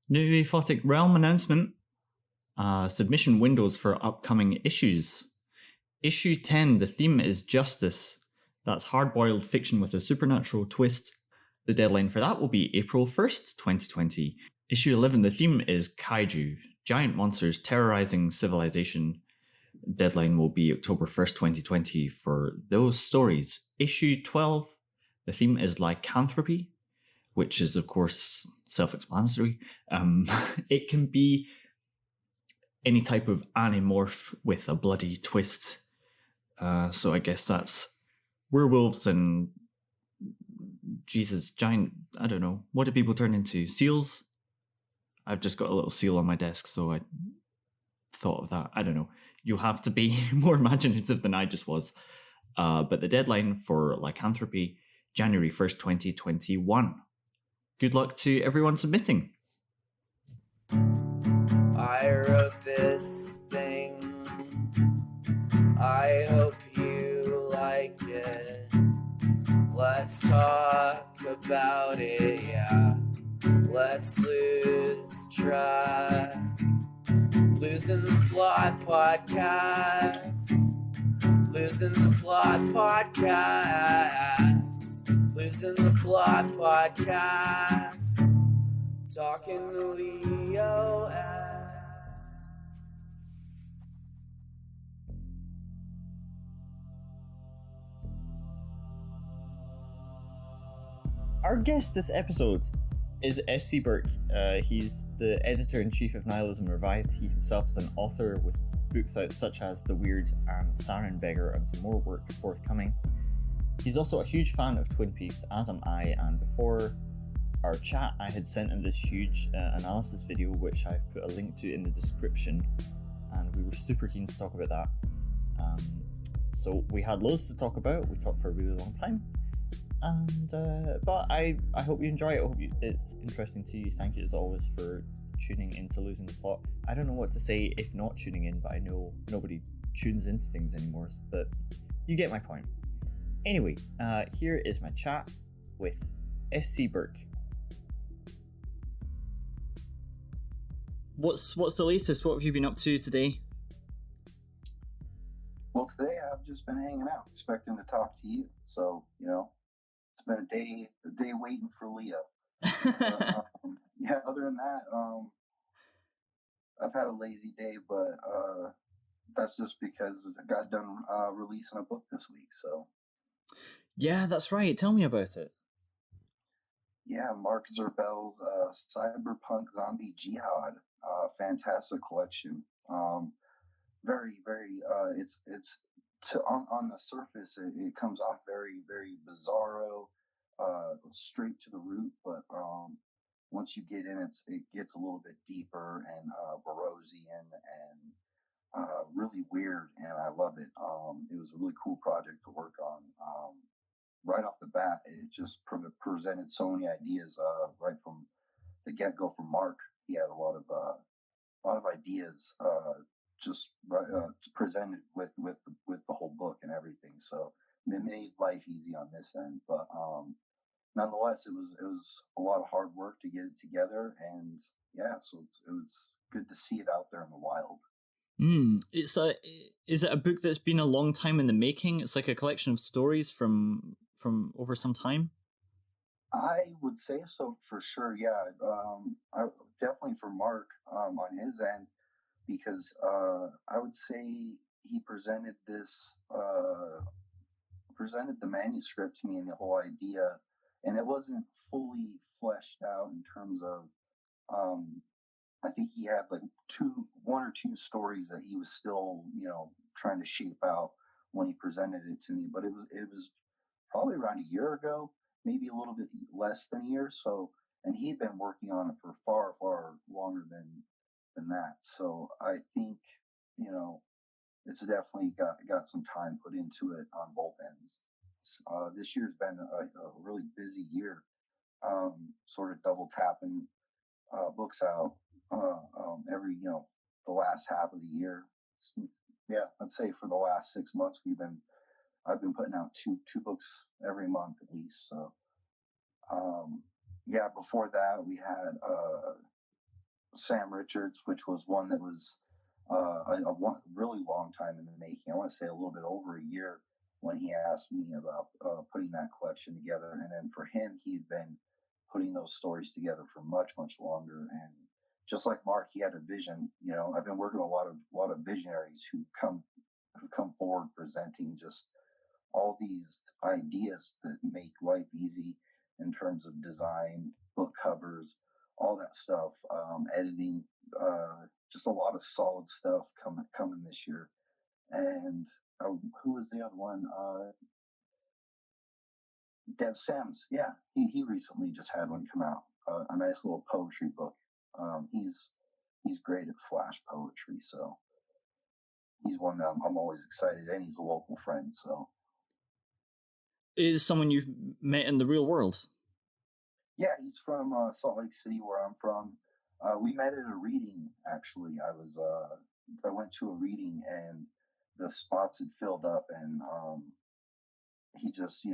New Aphotic Realm announcement. Submission windows for upcoming issues. Issue 10, the theme is justice. That's hard-boiled fiction with a supernatural twist. The deadline for that will be April 1st, 2020. Issue 11, the theme is kaiju, giant monsters terrorizing civilization. Deadline will be October 1st, 2020 for those stories. Issue 12, the theme is lycanthropy, which is, of course, self-explanatory. It can be any type of animorph with a bloody twist. So I guess that's werewolves and giant, I don't know. What do people turn into? Seals? I've just got a little seal on my desk, so I thought of that. I don't know. You'll have to be more imaginative than I just was. But the deadline for lycanthropy, January 1st, 2021. Good luck to everyone submitting. I wrote this thing. I hope you like it. Let's talk about it, yeah. Let's lose track. Losing the Plot Podcast. Losing the Plot Podcast. Losing the Plot Podcast. Talking to Leo. Our guest this episode is S.C. Burke. He's the editor-in-chief of Nihilism Revised. He himself is an author with books out such as The Weird and Siren Beggar and some more work forthcoming. He's also a huge fan of Twin Peaks, as am I, and before our chat I had sent him this huge analysis video which I've put a link to in the description, and we were super keen to talk about that. So we had loads to talk about. We talked for a really long time. And but I hope you enjoy it. I hope it's interesting to you. Thank you as always for tuning into Losing the Plot. I don't know what to say if not tuning in, but I know nobody tunes into things anymore, but you get my point. Anyway, here is my chat with S.C. Burke. What's the latest? What have you been up to today? Well, today I've just been hanging out, expecting to talk to you. So, it's been a day waiting for Leo. Yeah, other than that, I've had a lazy day, but that's just because I got done releasing a book this week. So yeah, that's right. Tell me about it. Yeah, Mark Zerbel's Cyberpunk Zombie Jihad, fantastic collection. Very, very. It's on the surface, it comes off very, very bizarro, straight to the root. But once you get in, it gets a little bit deeper and Burroughsian and really weird, and I love it. It was a really cool project to work on. Right off the bat, it just presented so many ideas right from the get-go. From Mark, he had a lot of ideas. Just presented with the whole book and everything, so it made life easy on this end. But nonetheless, it was a lot of hard work to get it together, and yeah, so it was good to see it out there in the wild. Is it a book that's been a long time in the making? It's like a collection of stories from over some time. I would say so for sure. Yeah, definitely for Mark on his end. Because I would say he presented the manuscript to me and the whole idea, and it wasn't fully fleshed out in terms of. I think he had like one or two stories that he was still, trying to shape out when he presented it to me. But it was probably around a year ago, maybe a little bit less than a year. So, and he'd been working on it for far, far longer than that. So I think, it's definitely got some time put into it on both ends. This year's been a really busy year, sort of double tapping books out every, the last half of the year. Yeah, I'd say for the last 6 months I've been putting out two books every month at least. So yeah, before that we had Sam Richards, which was one that was really long time in the making. I want to say a little bit over a year when he asked me about putting that collection together. And then for him, he had been putting those stories together for much, much longer. And just like Mark, he had a vision. I've been working with a lot of visionaries who've come forward presenting just all these ideas that make life easy in terms of design, book covers, all that stuff, editing, just a lot of solid stuff coming this year. And who was the other one? Dev Sims. Yeah, he recently just had one come out, a nice little poetry book. He's great at flash poetry, so he's one that I'm always excited, and he's a local friend. So is someone you've met in the real world? Yeah, he's from Salt Lake City, where I'm from. We met at a reading. Actually, I went to a reading, and the spots had filled up, and he just, at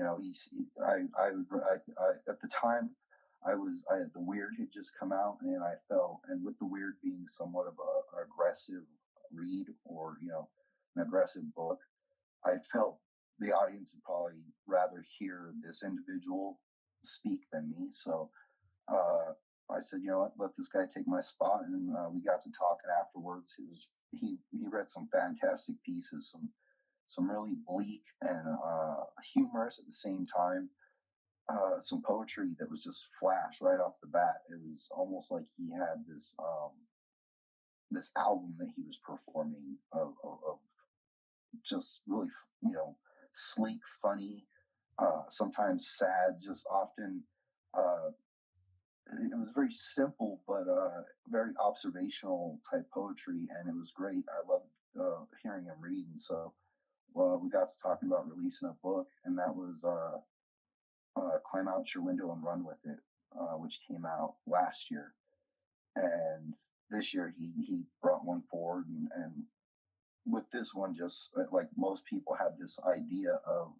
the time, the Weird had just come out, and I felt, and with the Weird being somewhat of an aggressive read, or an aggressive book, I felt the audience would probably rather hear this individual speak than me. So I said, you know what, let this guy take my spot, and we got to talking afterwards. He read some fantastic pieces, some really bleak and humorous at the same time. Some poetry that was just flash right off the bat. It was almost like he had this album that he was performing of just really, sleek, funny, sometimes sad, just often. It was very simple, but very observational type poetry, and it was great. I loved hearing him read, and so we got to talking about releasing a book, and that was Climb Out Your Window and Run With It, which came out last year. And this year he brought one forward, and with this one, just like most people had this idea of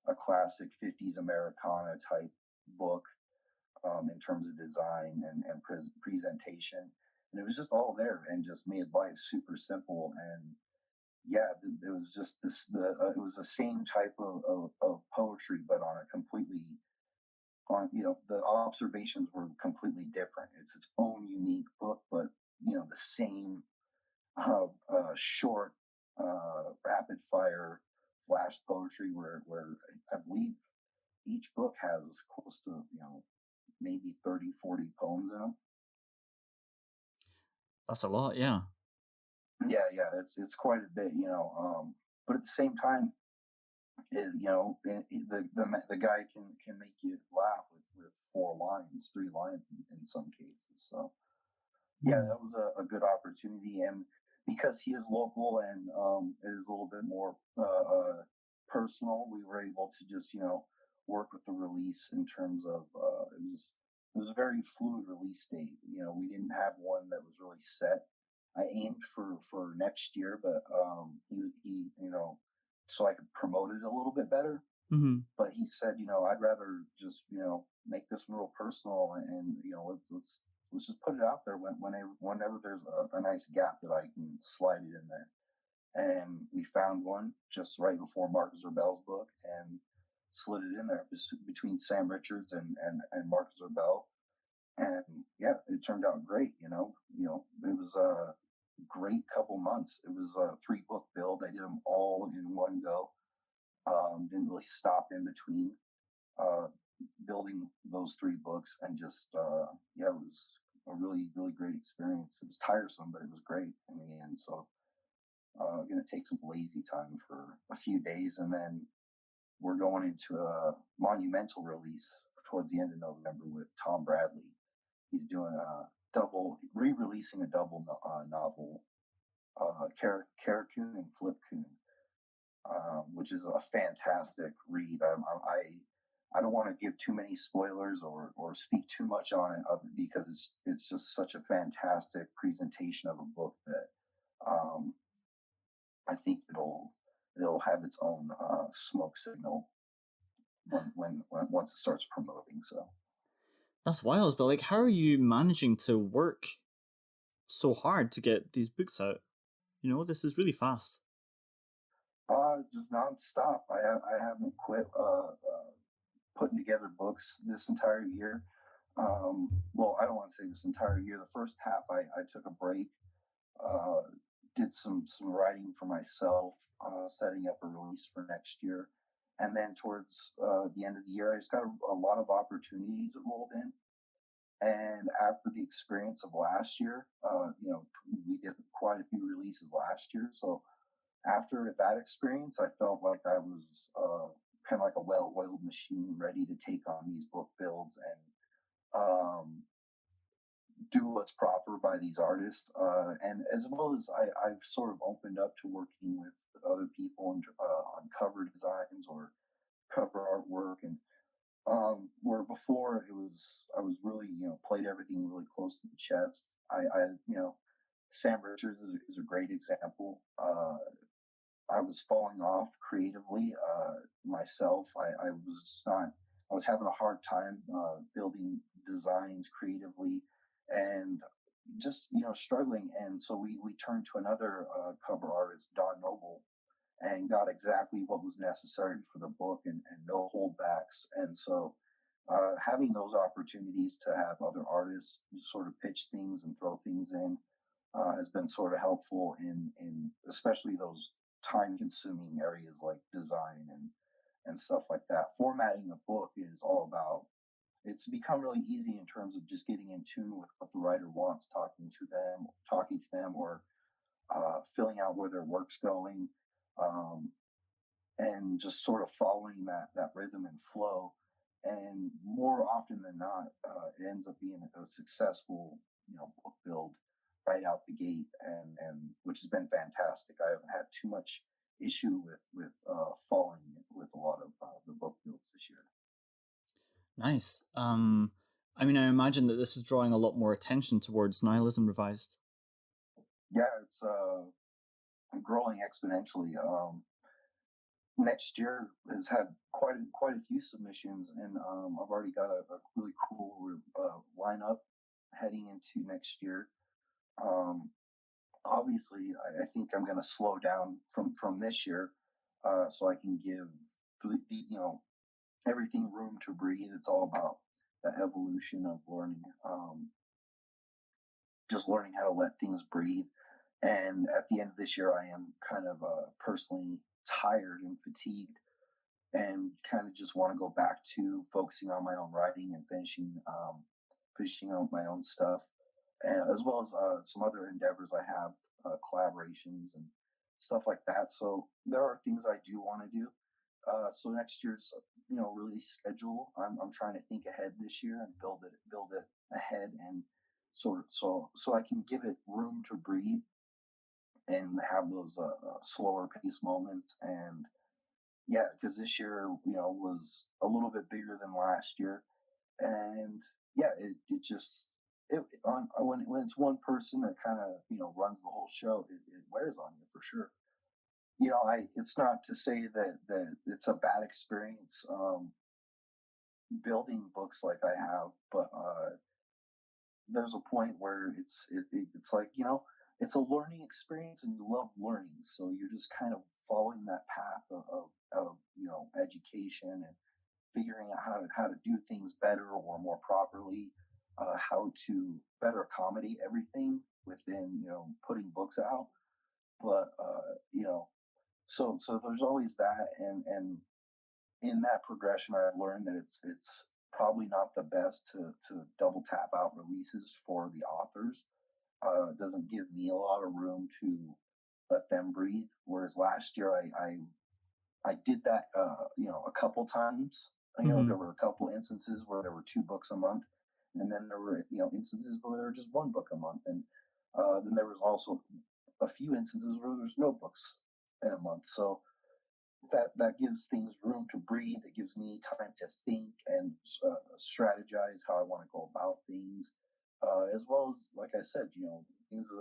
a classic 50s Americana type book, in terms of design and presentation. And it was just all there and just made life super simple. And yeah, it was just it was the same type of poetry, but on a completely, the observations were completely different. It's its own unique book, but, the same short, rapid fire flash poetry where I believe each book has close to, maybe 30, 40 poems in them. That's a lot, yeah. Yeah, it's quite a bit, but at the same time, the guy can make you laugh with 3 lines in some cases. So yeah, that was a good opportunity, and because he is local and it is a little bit more personal, we were able to just work with the release in terms of it was a very fluid release date. We didn't have one that was really set. I aimed for next year, but he so I could promote it a little bit better. Mm-hmm. But he said, I'd rather just make this real personal, and let's just put it out there whenever there's a nice gap that I can slide it in there. And we found one just right before Mark Zerbel's book and slid it in there between Sam Richards and Mark Zerbel. And yeah, it turned out great. It was a great couple months. It was a 3-book build. I did them all in one go. Didn't really stop in between building those 3 books, and just it was a really, really great experience. It was tiresome, but it was great in the end. So I'm going to take some lazy time for a few days, and then we're going into a monumental release towards the end of November with Tom Bradley. He's doing re-releasing a double novel, Carricoon and Flipcoon, which is a fantastic read. I don't want to give too many spoilers or speak too much on it, because it's just such a fantastic presentation of a book that I think it'll have its own smoke signal when once it starts promoting. So that's wild. But how are you managing to work so hard to get these books out? This is really fast. Just nonstop. I haven't quit putting together books this entire year. Well, I don't want to say this entire year. The first half, I took a break, uh, did some writing for myself, setting up a release for next year, and then towards the end of the year, I just got a lot of opportunities that rolled in. And after the experience of last year, we did quite a few releases last year. So after that experience, I felt like I was kind of like a well-oiled machine, ready to take on these book builds and do what's proper by these artists. And as well as I've sort of opened up to working with other people on cover designs or cover artwork, and where before I was really played everything really close to the chest. Sam Richards is a great example. I was falling off creatively myself. I was just not. I was having a hard time building designs creatively, and just struggling. And so we turned to another cover artist, Don Noble, and got exactly what was necessary for the book, and no holdbacks. And so having those opportunities to have other artists sort of pitch things and throw things in has been sort of helpful in especially those time consuming areas like design and stuff like that. Formatting a book is all about, it's become really easy in terms of just getting in tune with what the writer wants, talking to them, or filling out where their work's going, and just sort of following that rhythm and flow. And more often than not, it ends up being a successful book build right out the gate, and which has been fantastic. I haven't had too much issue with following it with a lot of the book builds this year. Nice. I imagine that this is drawing a lot more attention towards Nihilism Revised. Yeah, it's growing exponentially. Next year has had quite a few submissions, and I've already got a really cool lineup heading into next year. Obviously, I think I'm going to slow down from this year, so I can give everything room to breathe. It's all about the evolution of learning, just learning how to let things breathe. And at the end of this year, I am kind of personally tired and fatigued, and kind of just want to go back to focusing on my own writing and finishing out my own stuff, and as well as some other endeavors I have, collaborations and stuff like that. So there are things I do want to do. So next year's release schedule, I'm trying to think ahead this year and build it ahead, and sort of so I can give it room to breathe and have those slower pace moments. And yeah, because this year was a little bit bigger than last year, and yeah, it just when it's one person that kind of runs the whole show, it wears on you for sure. It's not to say that it's a bad experience building books like I have, but there's a point where it's like it's a learning experience, and you love learning, so you're just kind of following that path of education and figuring out how to do things better or more properly, how to better accommodate everything within putting books out. But so there's always that, and in that progression, I've learned that it's probably not the best to double tap out releases for the authors. It doesn't give me a lot of room to let them breathe. Whereas last year, I did that a couple times. There were a couple instances where there were 2 books a month, and then there were instances where there were just 1 book a month, and then there was also a few instances where there's no books in a month. So that gives things room to breathe. It gives me time to think and strategize how I want to go about things, as well as, like I said, things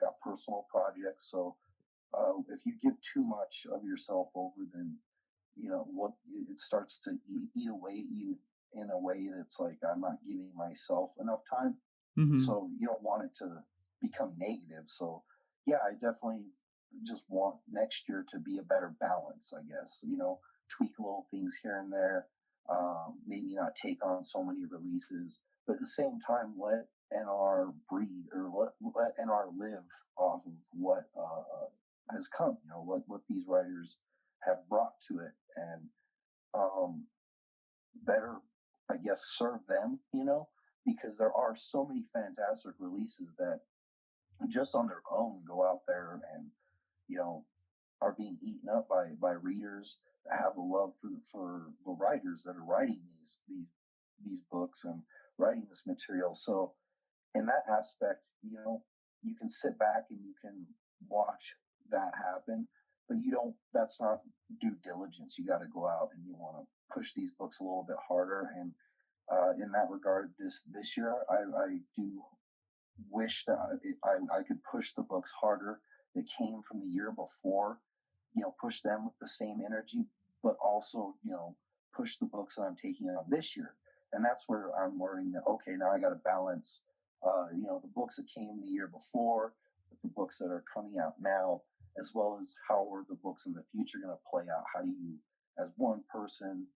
got personal projects. So if you give too much of yourself over, then what it starts to eat away at you in a way that's like, I'm not giving myself enough time. Mm-hmm. So you don't want it to become negative. So yeah, I definitely just want next year to be a better balance, I guess. Tweak little things here and there. Maybe not take on so many releases, but at the same time, let NR breed, or let NR live off of what has come. What these writers have brought to it, and better, I guess, serve them. Because there are so many fantastic releases that just on their own go out there and are being eaten up by readers that have a love for the writers that are writing these books and writing this material. So in that aspect, you can sit back and you can watch that happen, but that's not due diligence. You got to go out and you want to push these books a little bit harder. And in that regard, this year, I do wish that I could push the books harder that came from the year before, push them with the same energy, but also, push the books that I'm taking on this year. And that's where I'm learning that, okay, now I got to balance, the books that came the year before with the books that are coming out now, as well as how are the books in the future going to play out? How do you, as one person,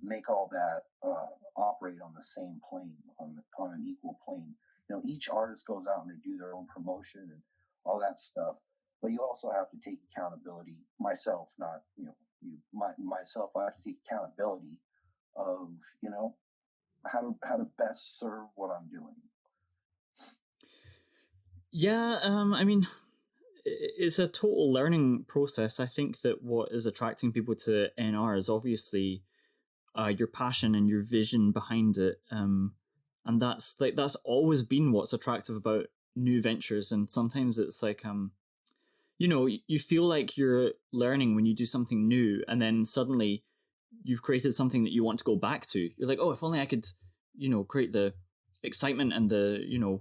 make all that operate on the same plane, on an equal plane? Each artist goes out and they do their own promotion and all that stuff, but you also have to take accountability. Myself, not myself. I have to take accountability of how to best serve what I'm doing. Yeah, I mean, it's a total learning process. I think that what is attracting people to NR is obviously your passion and your vision behind it, and that's always been what's attractive about new ventures. And sometimes it's like you feel like you're learning when you do something new, and then suddenly you've created something that you want to go back to. You're like, oh, if only I could create the excitement and the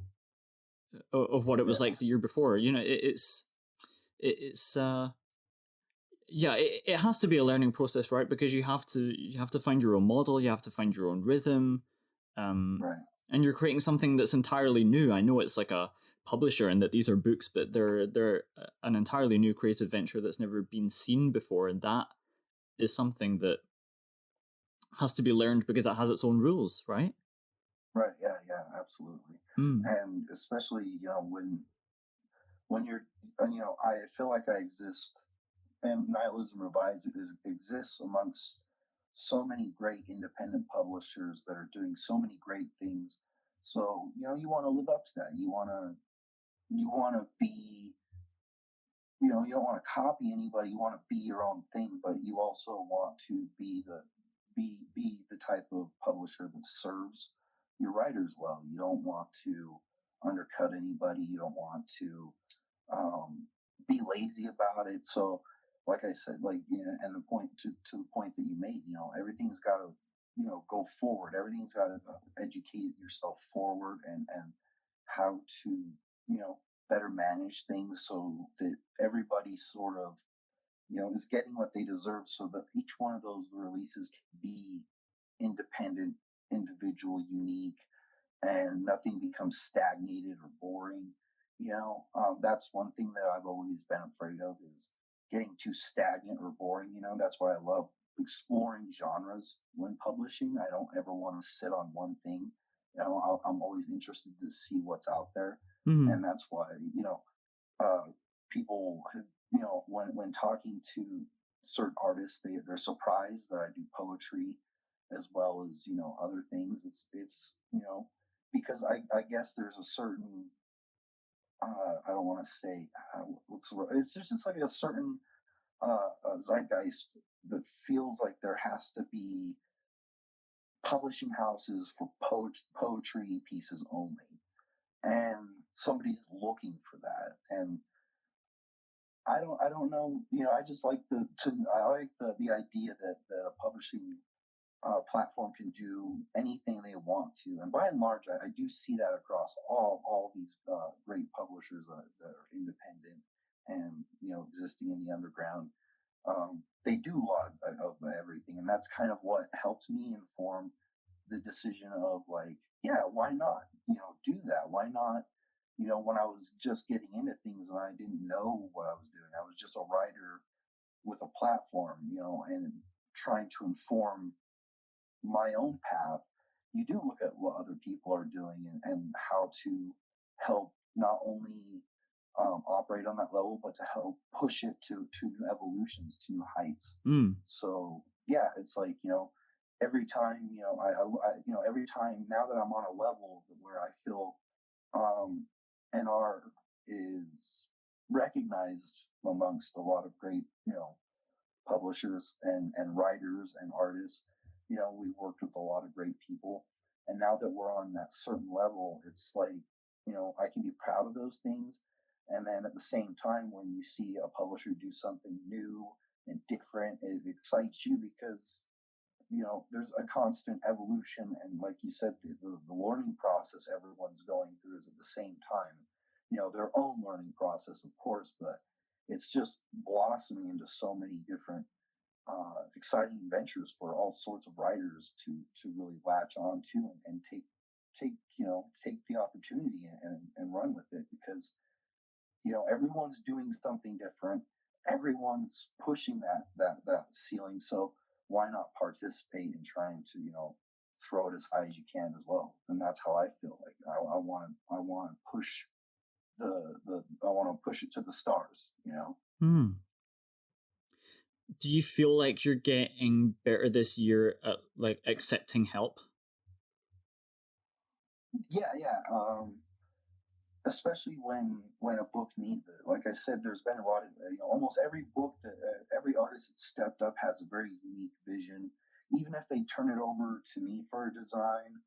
of what it was like the year before. It has to be a learning process, right? Because you have to find your own model, you have to find your own rhythm, Right. And you're creating something that's entirely new. I know it's like a publisher and that these are books, but they're an entirely new creative venture that's never been seen before, and that is something that has to be learned because it has its own rules, right? Right. Yeah. Absolutely. And especially when you're, I feel like I exist, and Nihilism Revised exists amongst so many great independent publishers that are doing so many great things. So you want to live up to that. You want to be, you don't want to copy anybody. You want to be your own thing, but you also want to be the type of publisher that serves your writers well. You don't want to undercut anybody. You don't want to be lazy about it. So, like I said, and the point to the point that you made, everything's got to, go forward. Everything's got to educate yourself forward and how to, better manage things so that everybody sort of, is getting what they deserve, so that each one of those releases can be independent, individual, unique, and nothing becomes stagnated or boring. That's one thing that I've always been afraid of, is getting too stagnant or boring. That's why I love exploring genres when publishing. I don't ever want to sit on one thing. I'm always interested to see what's out there. Mm-hmm. And that's why, people have, when talking to certain artists, they're surprised that I do poetry as well as, other things. It's because I guess there's a certain, I don't want to say, what's the word? It's just like a certain zeitgeist that feels like there has to be publishing houses for poetry pieces only, and somebody's looking for that. And I don't know, I just like the idea that a publishing platform can do anything they want to. And by and large, I do see that across all these great publishers that are independent and, existing in the underground. They do a lot of everything. And that's kind of what helped me inform the decision of, like, yeah, why not, do that? Why not, when I was just getting into things and I didn't know what I was doing, I was just a writer with a platform, and trying to inform my own path. You do look at what other people are doing and how to help not only operate on that level, but to help push it to new evolutions, to new heights. So yeah, it's like, every time, every time now that I'm on a level where I feel NR is recognized amongst a lot of great, publishers and writers and artists. We've worked with a lot of great people. And now that we're on that certain level, it's like, I can be proud of those things. And then at the same time, when you see a publisher do something new and different, it excites you because, there's a constant evolution. And like you said, the learning process everyone's going through is at the same time, their own learning process, of course, but it's just blossoming into so many different exciting ventures for all sorts of writers to really latch on to and take the opportunity and run with it, because everyone's doing something different, everyone's pushing that ceiling, so why not participate in trying to throw it as high as you can as well. And that's how I feel. Like I want to push I want to push it to the stars. Do you feel like you're getting better this year at like accepting help? Yeah. Especially when a book needs it. Like I said, there's been a lot of almost every book that every artist that stepped up has a very unique vision. Even if they turn it over to me for a design,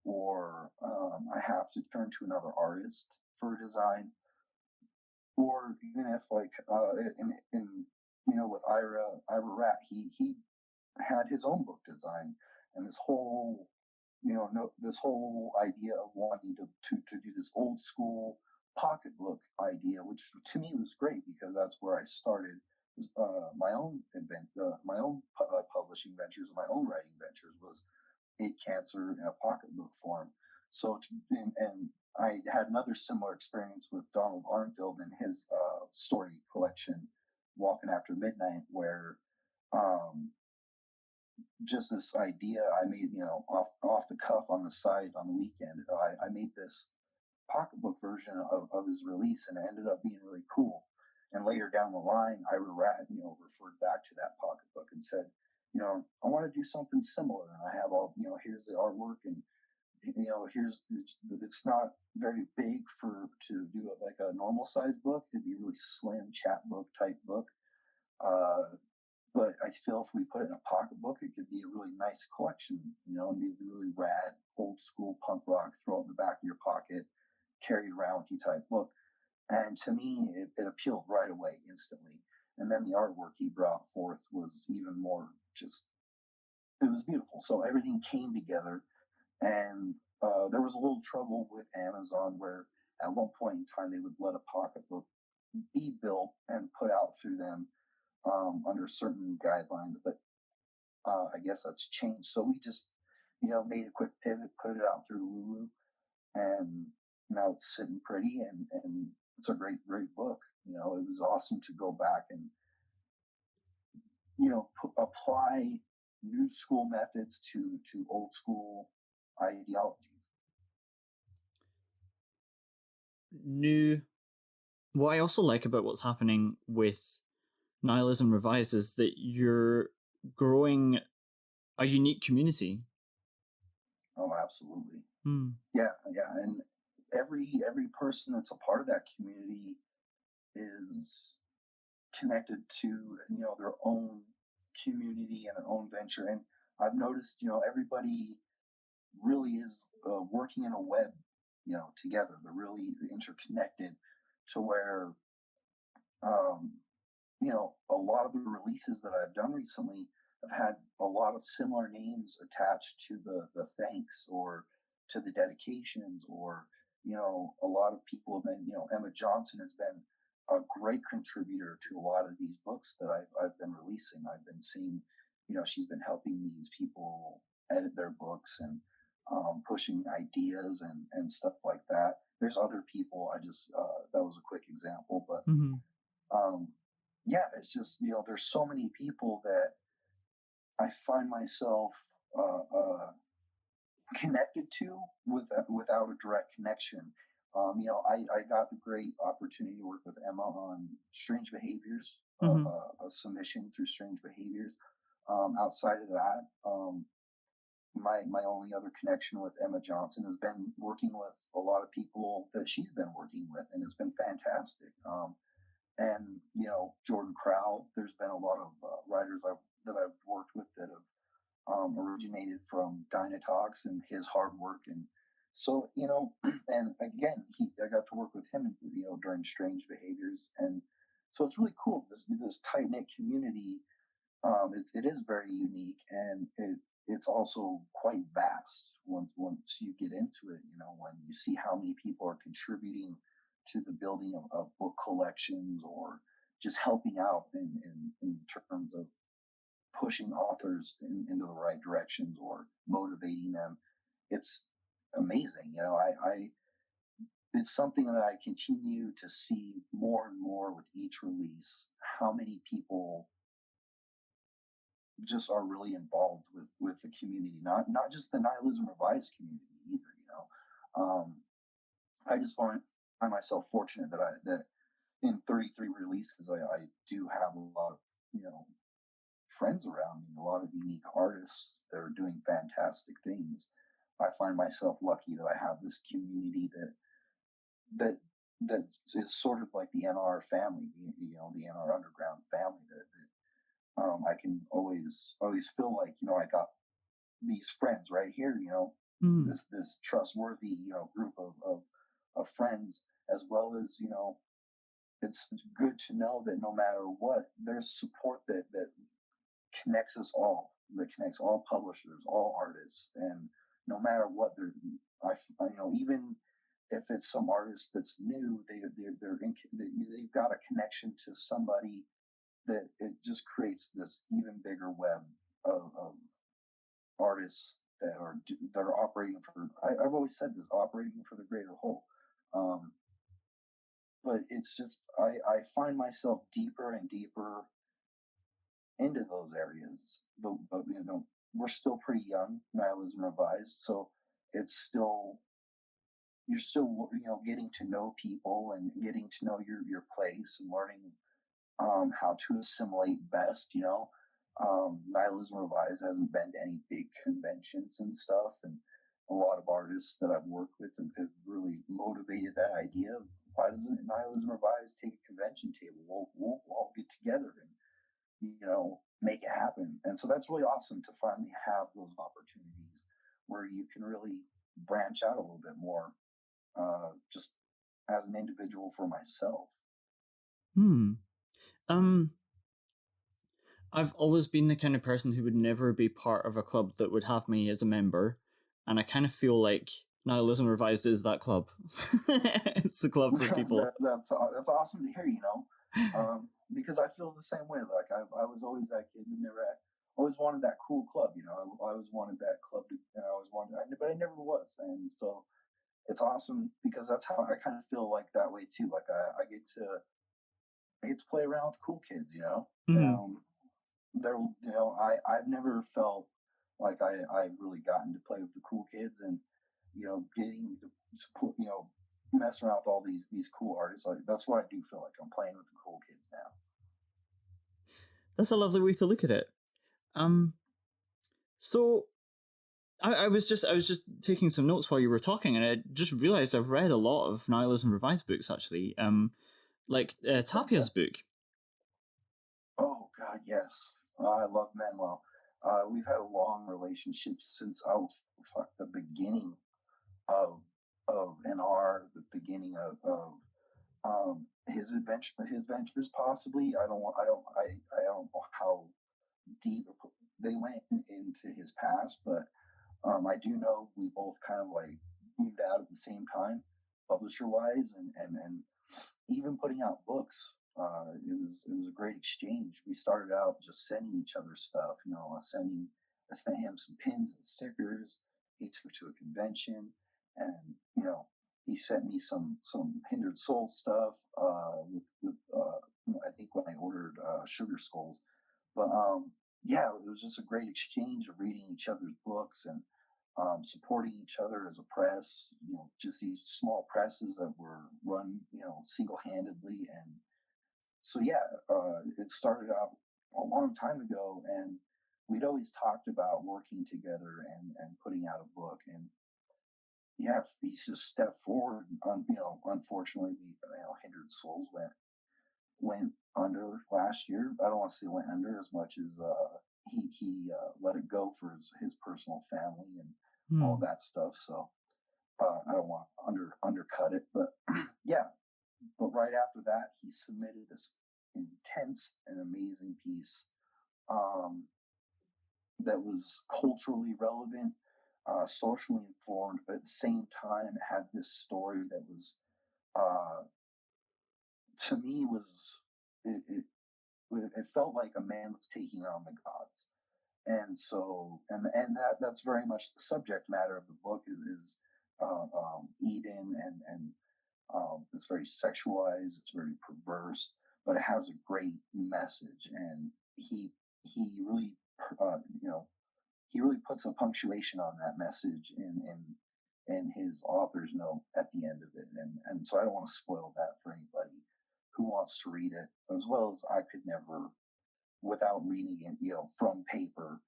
or I have to turn to another artist for a design, or even if like in with Ira Rat, he had his own book design, and this whole this whole idea of wanting to do this old school pocketbook idea, which to me was great because that's where I started my own publishing ventures, my own writing ventures, was Eight Cancer in a pocketbook form. So and I had another similar experience with Donald Armfield and his story collection, Walking After Midnight, where just this idea I made, off the cuff on the side on the weekend. I made this pocketbook version of his release, and it ended up being really cool. And later down the line, Ira Rat, referred back to that pocketbook and said, I want to do something similar. And I have all, here's the artwork, and it's not very big to do it like a normal size book. It'd be a really slim chapbook type book. But I feel if we put it in a pocketbook, it could be a really nice collection, and be really rad, old school punk rock, throw it in the back of your pocket, carry it around with you type book. And to me, it appealed right away, instantly. And then the artwork he brought forth was even more it was beautiful. So everything came together. And there was a little trouble with Amazon, where at one point in time they would let a pocketbook be built and put out through them under certain guidelines, but I guess that's changed. So we just, made a quick pivot, put it out through Lulu, and now it's sitting pretty, and it's a great book. It was awesome to go back and, apply new school methods to old school ideologies. What I also like about what's happening with Nihilism Revised is that you're growing a unique community. Oh, absolutely. Yeah, and every person that's a part of that community is connected to their own community and their own venture. And I've noticed everybody really is working in a web together. They're really interconnected to where a lot of the releases that I've done recently have had a lot of similar names attached to the thanks or to the dedications, or a lot of people have been, Emma Johnson has been a great contributor to a lot of these books that I've been releasing. I've been seeing, she's been helping these people edit their books and pushing ideas and stuff like that. there's other people. I just that was a quick example, but Mm-hmm. yeah, it's just there's so many people that I find myself connected to without a direct connection. I got the great opportunity to work with Emma on Strange Behaviors, Mm-hmm. a submission through Strange Behaviors. Outside of that, my only other connection with Emma Johnson has been working with a lot of people that she's been working with, and it's been fantastic. And Jordan Crowell, there's been a lot of writers that I've worked with that have originated from Dynatox and his hard work, and so and again, I got to work with him, during Strange Behaviors, and so it's really cool. This tight knit community. It is very unique, and it's also quite vast once you get into it. When you see how many people are contributing to the building of book collections, or just helping out in terms of pushing authors into the right directions or motivating them. It's amazing. It's something that I continue to see more and more with each release, how many people just are really involved with the community, not just the Nihilism Revised community either. I just find myself fortunate that in 33 releases, I do have a lot of friends around me, a lot of unique artists that are doing fantastic things. I find myself lucky that I have this community that is sort of like the NR family, the NR underground family that I can always feel like I got these friends right here, this trustworthy group of friends, as well as it's good to know that no matter what, there's support that connects us all, that connects all publishers, all artists, and no matter what even if it's some artist that's new, they've got a connection to somebody, that it just creates this even bigger web of artists that are operating for. I've always said this, operating for the greater whole. But it's just I find myself deeper and deeper into those areas. We're still pretty young, Nihilism Revised, so it's still you're still getting to know people and getting to know your place and learning how to assimilate best. Nihilism Revised hasn't been to any big conventions and stuff, and a lot of artists that I've worked with have really motivated that idea of, why doesn't Nihilism Revised take a convention table? We'll all get together and make it happen. And so that's really awesome to finally have those opportunities where you can really branch out a little bit more, just as an individual for myself. I've always been the kind of person who would never be part of a club that would have me as a member, and I kind of feel like Nihilism Revised is that club. It's a club for people. That's awesome to hear. Because I feel the same way. Like I was always that kid who always wanted that cool club. I always wanted that club to. But I never was, and so it's awesome because that's how I kind of feel like that way too. Like I get to play around with cool kids. Mm-hmm. I've never felt like I've really gotten to play with the cool kids, and getting to mess around with all these cool artists. That's what I do feel like I'm playing with the cool kids now. That's a lovely way to look at it. So I was just taking some notes while you were talking, and I just realized I've read a lot of Nihilism Revised books actually. Like Tapia's book. Oh God, yes. I love Manuel. We've had a long relationship since the beginning of NR, the beginning of his ventures possibly. I don't know how deep they went into his past, but I do know we both kind of like moved out at the same time, publisher wise, and even putting out books. It was a great exchange. We started out just sending each other stuff. I sent him some pins and stickers. He took to a convention, and he sent me some Hindered Soul stuff. I think when I ordered Sugar Skulls, but yeah, it was just a great exchange of reading each other's books and supporting each other as a press. Just these small presses that were run, single-handedly. And so yeah, it started out a long time ago, and we'd always talked about working together and putting out a book. And yeah, he's just stepped forward. Unfortunately, Hindered Souls went under last year. I don't want to say went under as much as he let it go for his personal family and all that stuff. So I don't want to undercut it, but yeah. But right after that, he submitted this intense and amazing piece that was culturally relevant, socially informed, but at the same time had this story that was, to me, it felt like a man was taking on the gods. And so, and that's very much the subject matter of the book is Eden, and it's very sexualized, it's very perverse, but it has a great message. And he really, he really puts a punctuation on that message in his author's note at the end of it. And so I don't want to spoil that for anybody who wants to read it, as well as I could never, without reading it, from paper,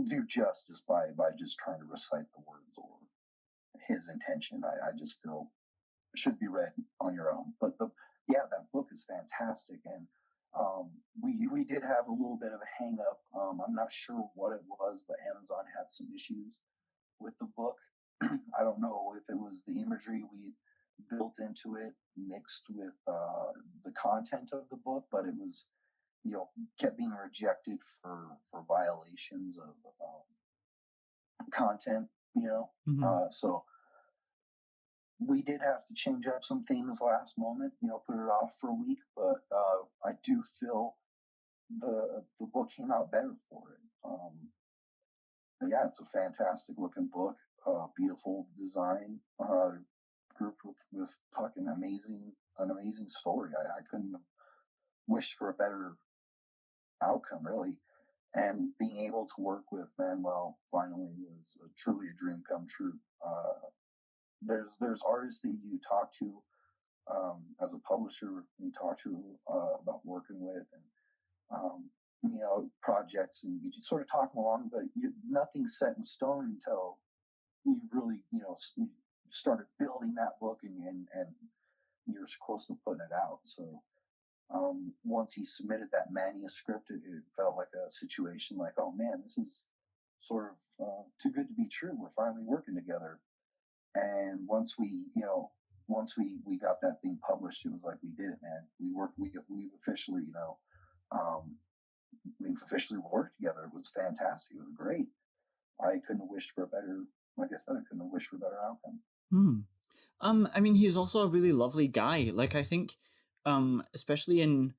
do justice by just trying to recite the words or his intention. I just feel it should be read on your own. But that book is fantastic. And we did have a little bit of a hang up. I'm not sure what it was, but Amazon had some issues with the book. I don't know if it was the imagery we built into it mixed with the content of the book, but it was, kept being rejected for violations of content, so we did have to change up some things last moment, put it off for a week, but I do feel the book came out better for it. But yeah, it's a fantastic looking book, beautiful design, grouped with fucking an amazing story. I couldn't have wished for a better outcome, really. And being able to work with Manuel finally was truly a dream come true. There's artists that you talk to as a publisher, you talk to about working with, and projects, and you just sort of talk along, but nothing's set in stone until you've really started building that book and you're close to putting it out. So once he submitted that manuscript, it felt like a situation like, oh man, this is sort of too good to be true. We're finally working together. And once we got that thing published, it was like, we did it, man. We've officially, we've officially worked together. It was fantastic. It was great. I couldn't have wished for a better, like I said, I couldn't have wished for a better outcome. I mean, he's also a really lovely guy. Like, I think, especially in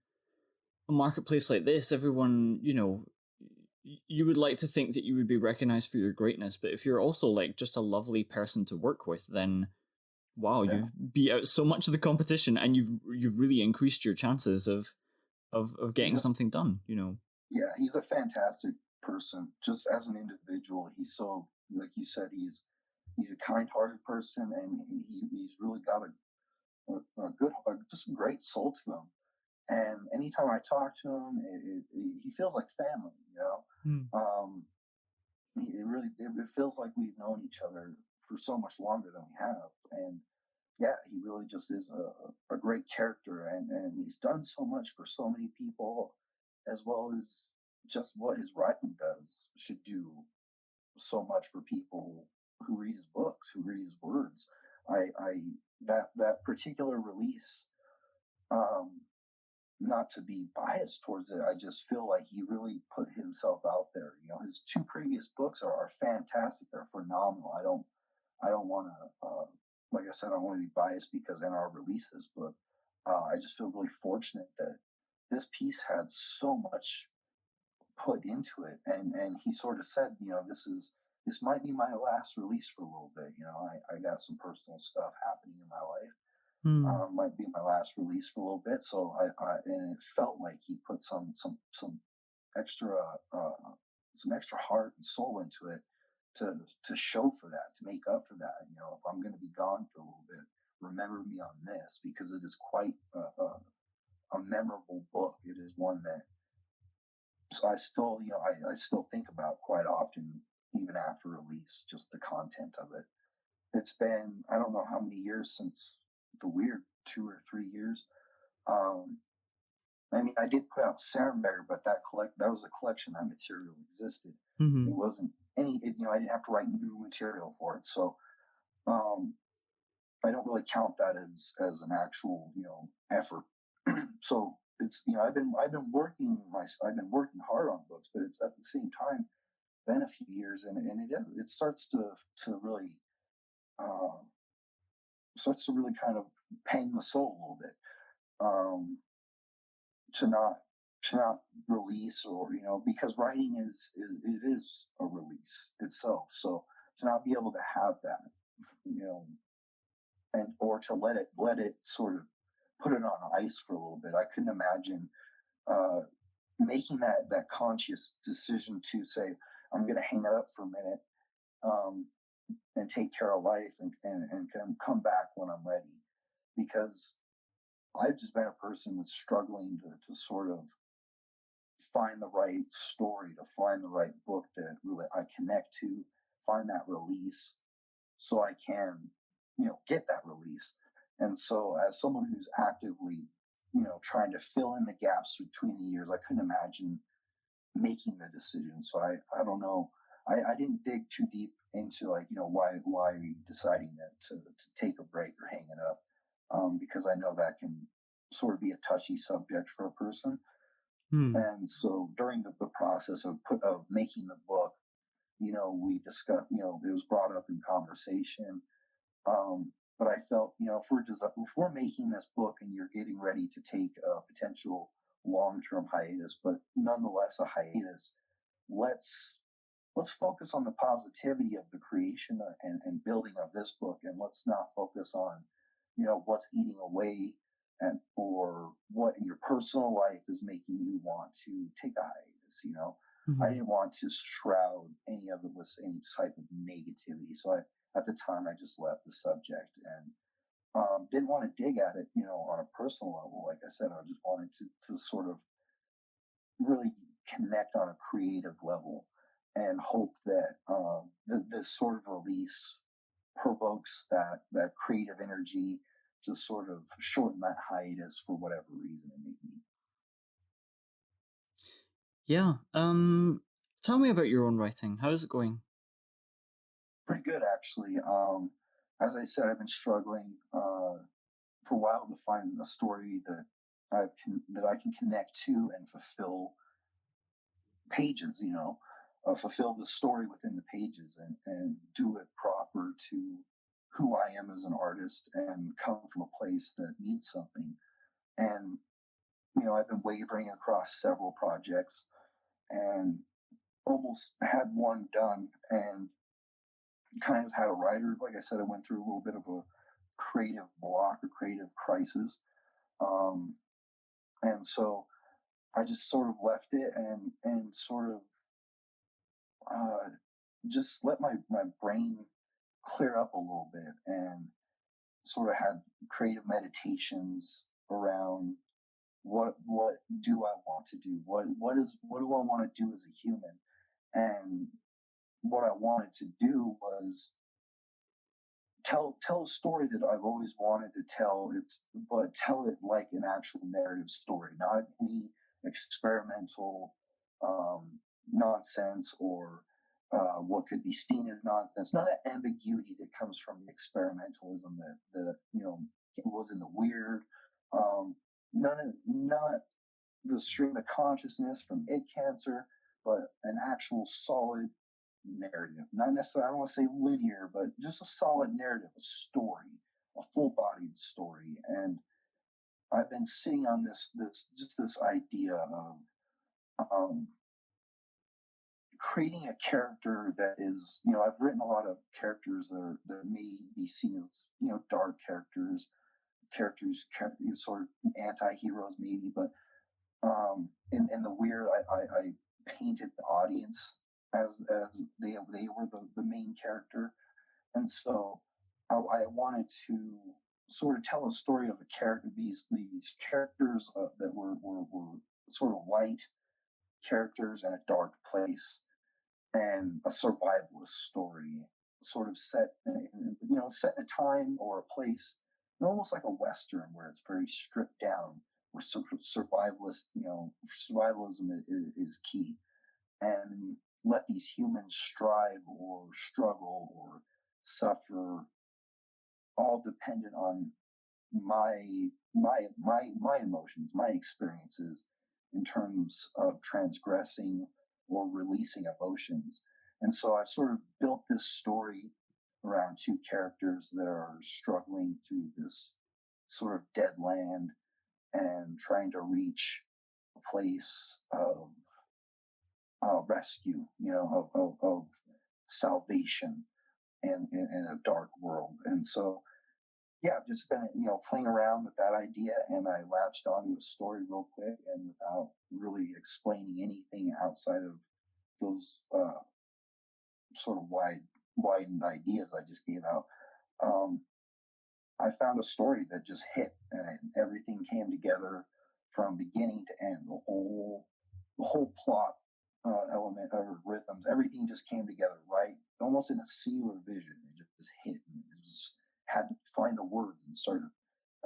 a marketplace like this, everyone, you would like to think that you would be recognized for your greatness, but if you're also like just a lovely person to work with, then wow, you've beat out so much of the competition, and you've really increased your chances of getting something done. Yeah, he's a fantastic person. Just as an individual, he's so, like you said, he's a kind-hearted person, and he's really got just a great soul to him. And anytime I talk to him, he feels like family. It feels like we've known each other for so much longer than we have. And yeah, he really just is a great character, and he's done so much for so many people, as well as just what his writing should do so much for people who read his books, who read his words. That particular release, not to be biased towards it, I just feel like he really put himself out there. His two previous books are fantastic. They're phenomenal. I don't want to, like I said, I don't want to be biased because NR released this book. I just feel really fortunate that this piece had so much put into it. And he sort of said, this is this might be my last release for a little bit. You know, I got some personal stuff happening in my life. Might be my last release for a little bit. So and it felt like he put some extra some extra heart and soul into it to show for that, to make up for that. You know, if I'm going to be gone for a little bit, remember me on this, because it is quite a memorable book. It is one that, so I still, you know, I still think about quite often, even after release, just the content of it. It's been, I don't know how many years since the weird, 2 or 3 years. I mean, I did put out Sarenberg, but that was a collection. That material existed. Mm-hmm. It wasn't any, you know, I didn't have to write new material for it. So I don't really count that as an actual, you know, effort. So it's, you know, I've been working hard on books, but it's at the same time been a few years, and it starts to really kind of pain the soul a little bit, to not release, or, you know, because writing is a release itself. So to not be able to have that, you know, and or to let it sort of put it on ice for a little bit. I couldn't imagine making that conscious decision to say, I'm going to hang it up for a minute, and take care of life, and come back when I'm ready, because I've just been a person that's struggling to sort of find the right story, to find the right book that really I connect to, find that release, so I can, you know, get that release. And so, as someone who's actively, you know, trying to fill in the gaps between the years, I couldn't imagine making the decision. So I don't know. I didn't dig too deep into, like, you know, why are you deciding to take a break or hang it up, because I know that can sort of be a touchy subject for a person. And so during the process of making the book, you know, we discussed, you know, it was brought up in conversation. But I felt, you know, if we're making this book and you're getting ready to take a potential long-term hiatus, but nonetheless a hiatus, let's focus on the positivity of the creation and building of this book, and let's not focus on, you know, what's eating away, or what in your personal life is making you want to take a hiatus. You know, I didn't want to shroud any of it with any type of negativity. So at the time, I just left the subject, and didn't want to dig at it, you know, on a personal level. Like I said, I just wanted to sort of really connect on a creative level, and hope that this sort of release provokes that creative energy to sort of shorten that hiatus for whatever reason it may be. Yeah. Tell me about your own writing. How is it going? Pretty good, actually. As I said, I've been struggling for a while to find a story that I can connect to and fulfill pages. You know, fulfill the story within the pages, and do it proper to who I am as an artist, and come from a place that means something. And, you know, I've been wavering across several projects, and almost had one done, and kind of had a writer. Like I said, I went through a little bit of a creative block, or creative crisis. And so I just sort of left it, and sort of just let my brain clear up a little bit, and sort of had creative meditations around what do I want to do? What do I want to do as a human? And what I wanted to do was tell a story that I've always wanted to tell. But tell it like an actual narrative story, not any experimental nonsense, or what could be seen as nonsense. Not an ambiguity that comes from the experimentalism that you know was in the weird. Not the stream of consciousness from It Cancer, but an actual solid narrative. Not necessarily, I don't want to say linear, but just a solid narrative, a story, a full-bodied story. And I've been sitting on this idea of creating a character that is, I've written a lot of characters that may be seen as, dark characters, sort of anti-heroes maybe, but in the Weird, I painted the audience as they were the main character, and so I wanted to sort of tell a story of a character, these characters that were sort of white characters in a dark place, and a survivalist story, sort of set set in a time or a place, almost like a western where it's very stripped down, where survivalism is key, and let these humans strive or struggle or suffer, all dependent on my emotions, my experiences in terms of transgressing or releasing emotions. And so I sort of built this story around two characters that are struggling through this sort of dead land and trying to reach a place of rescue, of salvation in a dark world. And so, yeah, I've just been, playing around with that idea, and I latched onto a story real quick, and without really explaining anything outside of those sort of widened ideas I just gave out, I found a story that just hit, and everything came together from beginning to end. The whole plot element or rhythms, everything just came together right, almost in a singular vision. It just hit, and it just had to find the words and started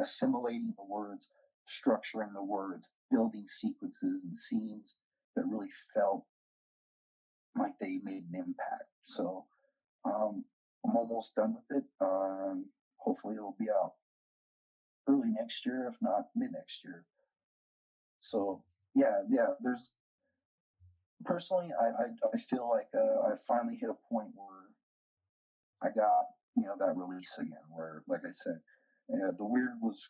assimilating the words, structuring the words, building sequences and scenes that really felt like they made an impact. So I'm almost done with it. Hopefully it'll be out early next year, if not mid next year. So yeah, there's personally, I feel like I finally hit a point where I got, that release again, where, like I said, the Weird was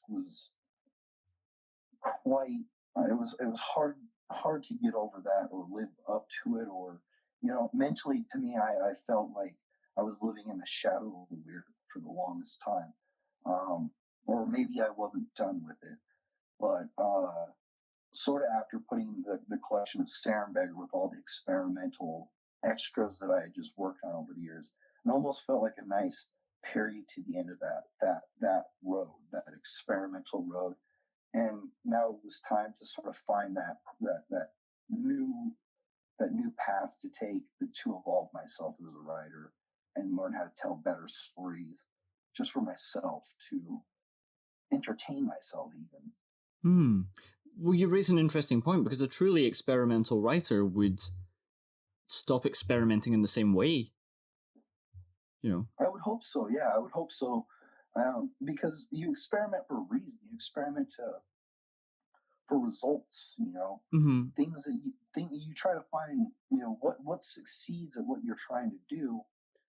quite, it was hard to get over that or live up to it, or, mentally to me, I felt like I was living in the shadow of the Weird for the longest time. Or maybe I wasn't done with it, but sort of after putting the collection of Sarenberger with all the experimental extras that I had just worked on over the years, it almost felt like a nice period to the end of that road, that experimental road. And now it was time to sort of find that new path to take, to evolve myself as a writer and learn how to tell better stories, just for myself, to entertain myself even. Well, you raise an interesting point, because a truly experimental writer would stop experimenting in the same way. I would hope so. Yeah, I would hope so. Because you experiment for a reason. You experiment for results. Things that you try to find. What succeeds at what you're trying to do,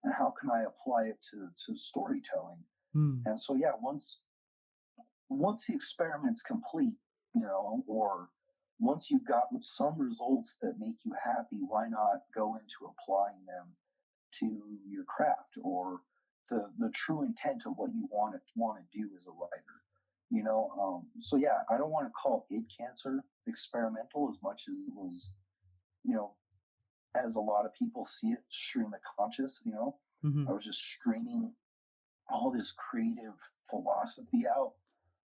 and how can I apply it to storytelling. And so, yeah, once the experiment's complete, or once you've got some results that make you happy, why not go into applying them to your craft, or the true intent of what you want to do as a writer. So yeah, I don't want to call Id Cancer experimental as much as it was, as a lot of people see it, stream of conscious. I was just streaming all this creative philosophy out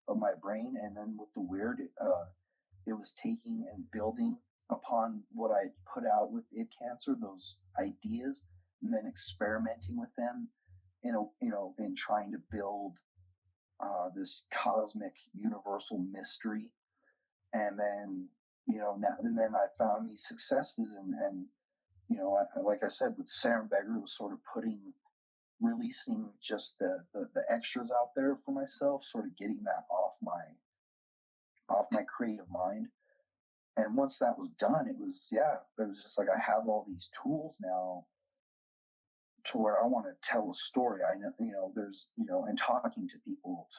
of my brain, and then with the Weird, it was taking and building upon what I put out with Id Cancer, those ideas, and then experimenting with them, in trying to build this cosmic universal mystery. And then, then I found these successes, and like I said, with Sarenberger, it was sort of releasing just the extras out there for myself, sort of getting that off my creative mind. And once that was done, it was just like, I have all these tools now to where I want to tell a story. I know, there's, and talking to people,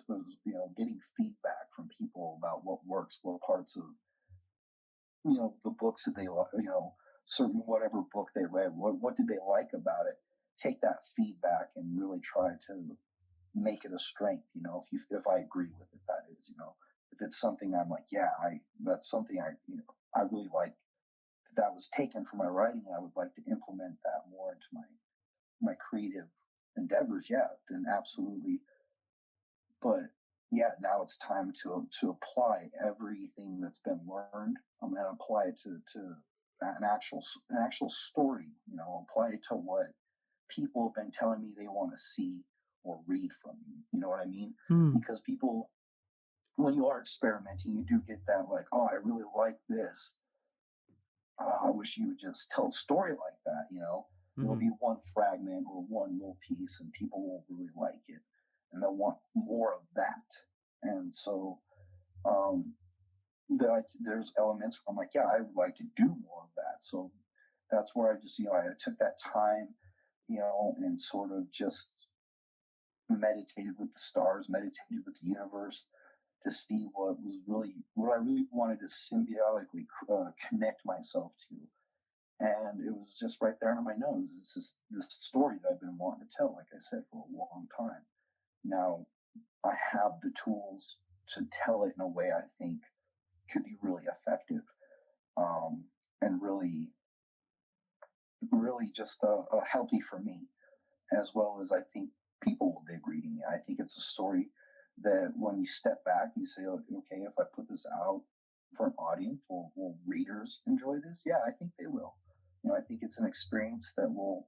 getting feedback from people about what works, what parts of, the books that they, certain whatever book they read. What did they like about it? Take that feedback and really try to make it a strength. You know, if I agree with it, that is, you know, if it's something I'm like, yeah, that's something I really like that was taken from my writing, and I would like to implement that more into my creative endeavors. Yeah, then absolutely. But yeah, now it's time to apply everything that's been learned. I'm going to apply it to an actual story. You know, apply it to what people have been telling me they want to see or read from me. You know what I mean? Because people, when you are experimenting, you do get that like, oh, I really like this. I wish you would just tell a story like that. You know, there'll be one fragment or one little piece, and people will really like it, and they'll want more of that. And so, there's elements where I'm like, yeah, I would like to do more of that. So that's where I just, you know, I took that time, you know, and sort of just meditated with the stars, meditated with the universe to see what I really wanted to symbiotically connect myself to. And it was just right there under my nose. It's just this story that I've been wanting to tell, like I said, for a long time. Now I have the tools to tell it in a way I think could be really effective, and really just healthy for me, as well as I think people will dig reading it. I think it's a story that when you step back, you say, okay, if I put this out for an audience, will readers enjoy this? Yeah, I think they will. You know, I think it's an experience that will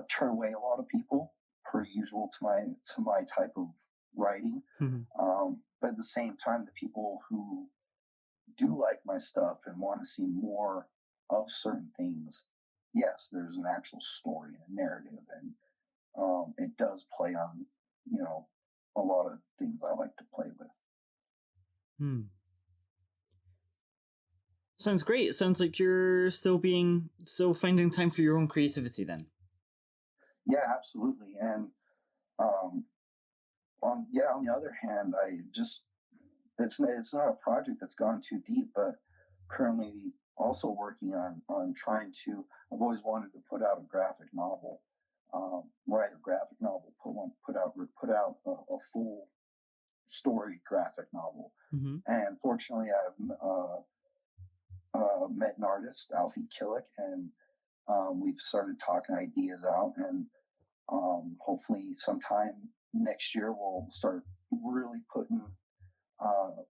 turn away a lot of people, per usual to my type of writing. But at the same time, the people who do like my stuff and want to see more of certain things, yes, there's an actual story and a narrative, and it does play on, you know, a lot of things I like to play with. Sounds great. It sounds like you're still finding time for your own creativity then. Yeah, absolutely. And on the other hand, it's not a project that's gone too deep, but currently also working on trying to. I've always wanted to put out a graphic novel, write a graphic novel, put out a full story graphic novel. And fortunately, I've met an artist, Alfie Killick, and we've started talking ideas out, and hopefully sometime next year we'll start really putting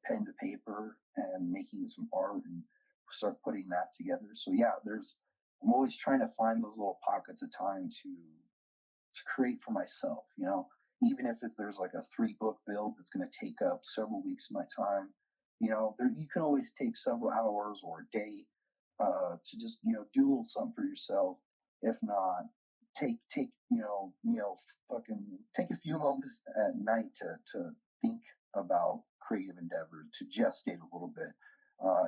pen to paper and making some art and start putting that together. So yeah, I'm always trying to find those little pockets of time to create for myself, you know, even if there's like a 3-book build that's going to take up several weeks of my time, you know, you can always take several hours or a day to just, you know, do a little something for yourself. If not, take fucking take a few moments at night to think about creative endeavors, to gestate a little bit.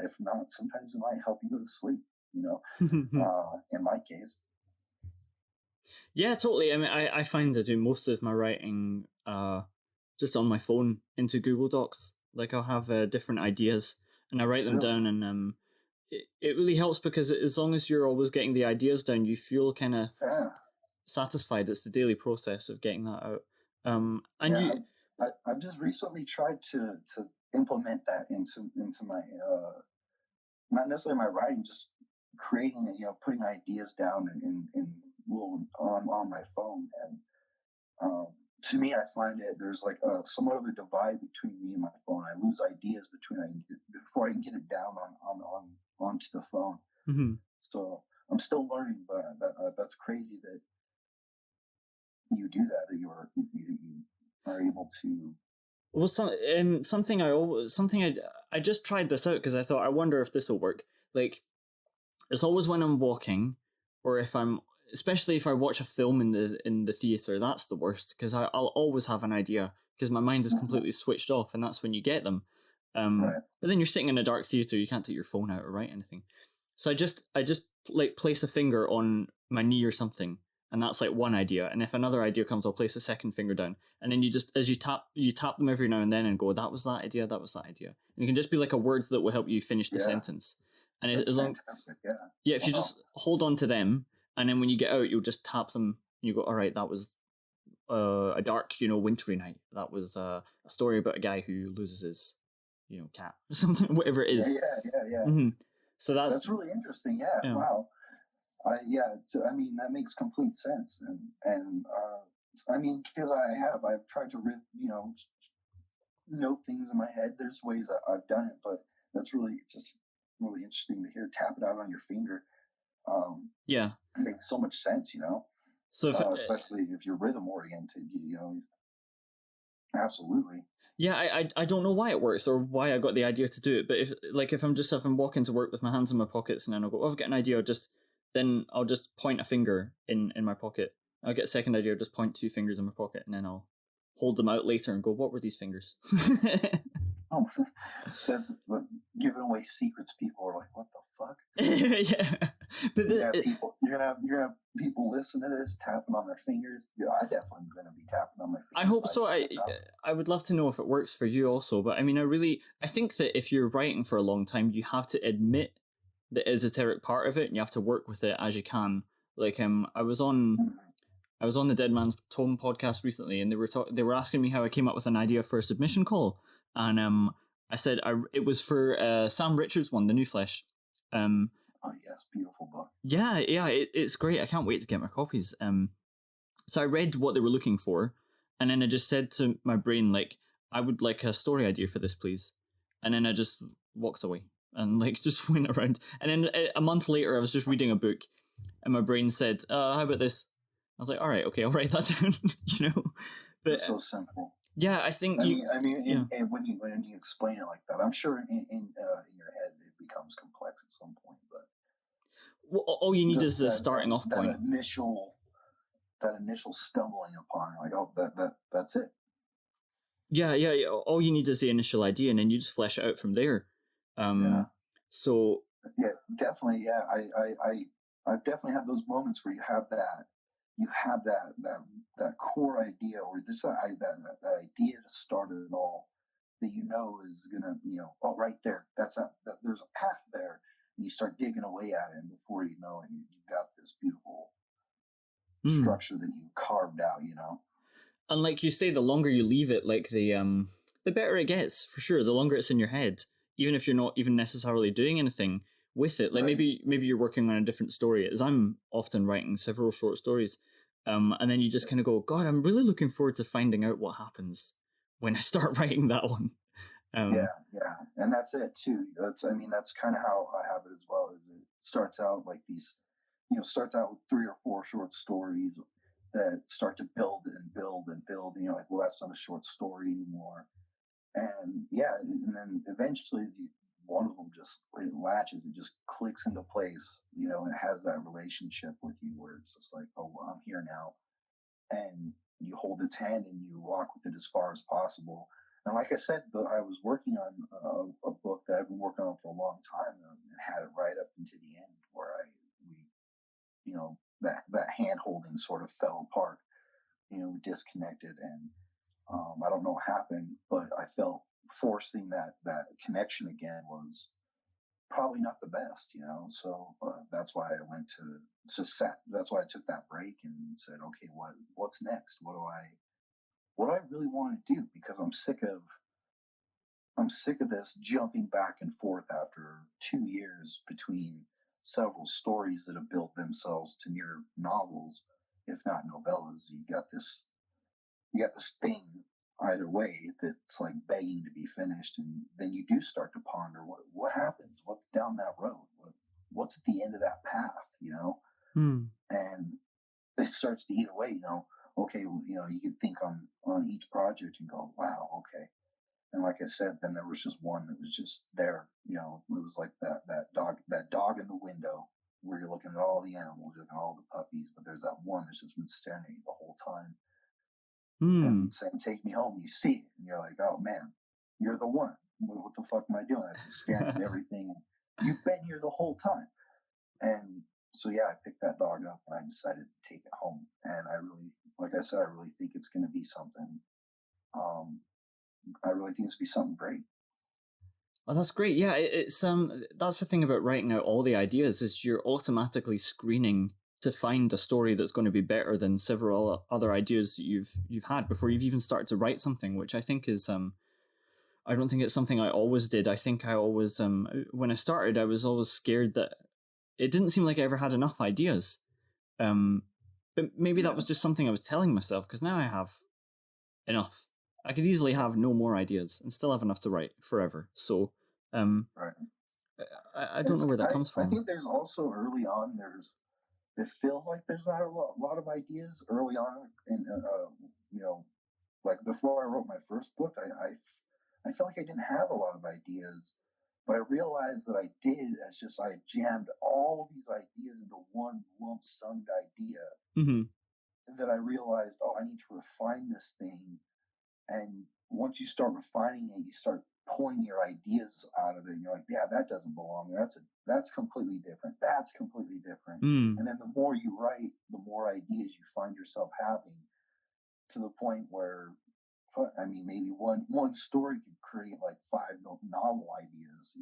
If not, sometimes it might help you go to sleep, you know, in my case. Yeah, totally. I mean, I find I do most of my writing just on my phone into Google Docs. Like I'll have different ideas and I write them down, and it really helps because as long as you're always getting the ideas down, you feel kind of satisfied. It's the daily process of getting that out. I've just recently tried to implement that into my not necessarily my writing, just creating, you know, putting ideas down in on my phone. And to me, I find there's like somewhat of a divide between me and my phone. I lose ideas before I can get it down onto the phone. So I'm still learning, but that's crazy that you do that you are able to. Well, something I just tried this out because I thought, I wonder if this will work. Like, it's always when I'm walking, or especially if I watch a film in the theater. That's the worst because I'll always have an idea because my mind is completely switched off, and that's when you get them. But then you're sitting in a dark theater, you can't take your phone out or write anything. So I just like place a finger on my knee or something, and that's like one idea. And if another idea comes, I'll place a second finger down, and then you just, as you tap them every now and then and go, that was that idea. And it can just be like a word that will help you finish the sentence. And That's as long, fantastic. Yeah. yeah, if you Wow. just hold on to them, and then when you get out, you'll just tap them. And you go, all right, that was a dark, wintry night. That was a story about a guy who loses his, cat or something, whatever it is. Yeah. Mm-hmm. So That's really interesting. Yeah. yeah. Wow. I mean, that makes complete sense. And I mean, because I've tried to, note things in my head. There's ways that I've done it, but it's just really interesting to hear. Tap it out on your finger. Yeah. It makes so much sense, So especially if you're rhythm oriented, absolutely. Yeah, I don't know why it works or why I got the idea to do it, but if I'm walking to work with my hands in my pockets and then I'll go, oh, I've got an idea, then I'll just point a finger in my pocket. I'll get a second idea, just point 2 fingers in my pocket, and then I'll hold them out later and go, what were these fingers? Oh, so it's giving away secrets. People are like, "What the fuck?" Yeah, but you're gonna have people listen to this tapping on their fingers. Yeah, I definitely gonna be tapping on my fingers. I hope so. I would love to know if it works for you also. But I mean, I think that if you're writing for a long time, you have to admit the esoteric part of it, and you have to work with it as you can. Like I was on the Dead Man's Tome podcast recently, and they were asking me how I came up with an idea for a submission call. And I said it was for Sam Richards' one, The New Flesh. Oh yes, beautiful book. Yeah, it's great. I can't wait to get my copies. So I read what they were looking for, and then I just said to my brain, like, I would like a story idea for this, please. And then I just walked away and just went around. And then a month later, I was just reading a book, and my brain said, "How about this?" I was like, "All right, okay, I'll write that down." But it's so simple. Yeah, I think. When you explain it like that, I'm sure in your head it becomes complex at some point. But all you need is the starting off point. That initial stumbling upon, that's it. Yeah. All you need is the initial idea, and then you just flesh it out from there. So. Yeah, definitely. Yeah, I've definitely had those moments where you have that core idea, or that idea to start it all, that is gonna, right there, there's a path there, and you start digging away at it, and before you know it, you've got this beautiful structure that you've carved out, And like you say, the longer you leave it, the better it gets, for sure. The longer it's in your head, even if you're not even necessarily doing anything with it. Like right. maybe you're working on a different story, as I'm often writing several short stories. And then you just kind of go, God, I'm really looking forward to finding out what happens when I start writing that one. Yeah, and that's it too. That's kind of how I have it as well. Is it starts out like these, starts out with 3 or 4 short stories that start to build and build and build. And you're like, well, that's not a short story anymore. And and then eventually one of them it latches, it just clicks into place, and it has that relationship with you where it's just like, oh, well, I'm here now. And you hold its hand and you walk with it as far as possible. And like I said, I was working on a book that I've been working on for a long time, and had it right up into the end where that hand holding sort of fell apart, disconnected. And I don't know what happened, but I felt forcing that connection again was probably not the best, So that's why I went that's why I took that break and said, okay, what's next? What do I really want to do? Because I'm sick of this jumping back and forth after 2 years between several stories that have built themselves to near novels, if not novellas. You got this thing either way that's like begging to be finished, and then you do start to ponder what happens, what's down that road, what's at the end of that path, and it starts to eat away. Okay, well, you can think on each project and go, wow, okay. And like I said, then there was just one that was just there, it was like that dog in the window where you're looking at all the animals, you're looking at all the puppies, but there's that one that's just been staring at you the whole time. And saying, take me home. You see it, and you're like, oh man, you're the one. What the fuck am I doing? I've been staring at everything, and you've been here the whole time. And so I picked that dog up and I decided to take it home. And I really, like I said, I really think it's going to be something. I really think it's going to be something great. Oh, that's great. Yeah, it's that's the thing about writing out all the ideas is you're automatically screening to find a story that's going to be better than several other ideas that you've had before you've even started to write something, which I think is I don't think it's something I always did. I think I always when I started I was always scared that it didn't seem like I ever had enough ideas. But maybe that was just something I was telling myself, because now I have enough. I could easily have no more ideas and still have enough to write forever. So Right. I don't know where that comes I from. think there's also early on, it feels like there's not a lot of ideas early on in, you know, like before I wrote my first book, I felt like I didn't have a lot of ideas, but I realized that I did. It's just I jammed all these ideas into one lump summed idea. Mm-hmm. That I realized, oh, I need to refine this thing. And once you start refining it, you start pulling your ideas out of it. And you're like, yeah, that doesn't belong there. That's completely different. That's completely different. Mm. And then the more you write, the more ideas you find yourself having, to the point where, I mean, maybe one story could create like 5 novel ideas,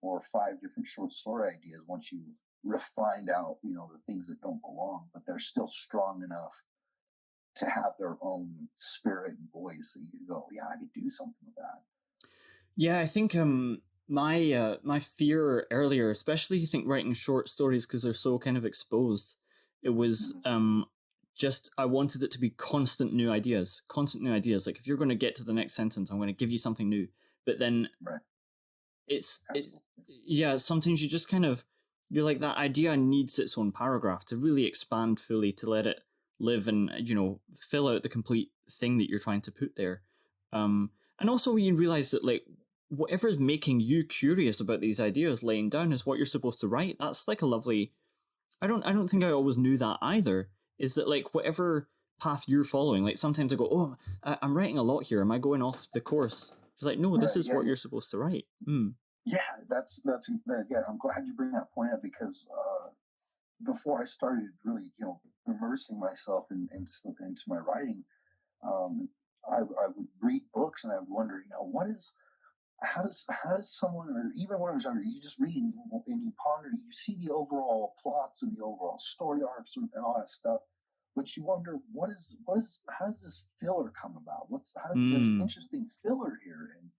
or 5 different short story ideas once you've refined out, the things that don't belong, but they're still strong enough to have their own spirit and voice that you can go, yeah, I could do something with that. Yeah, I think my fear earlier, especially I think writing short stories because they're so kind of exposed, it was just I wanted it to be constant new ideas. Like if you're going to get to the next sentence, I'm going to give you something new. But then yeah, sometimes you just kind of, you're like, that idea needs its own paragraph to really expand fully, to let it live and, fill out the complete thing that you're trying to put there. And also when you realize that, like, whatever is making you curious about these ideas laying down is what you're supposed to write. That's like a lovely, I don't think I always knew that either, is that like whatever path you're following, like sometimes I go, oh, I'm writing a lot here. Am I going off the course? It's like, no, this is what you're supposed to write. Yeah, that's I'm glad you bring that point up, because before I started really, immersing myself into my writing, I would read books and I would wonder, how does someone, or even when I was younger, you just read and you ponder, you see the overall plots and the overall story arcs and all that stuff, but you wonder how does this filler come about? There's interesting filler here, and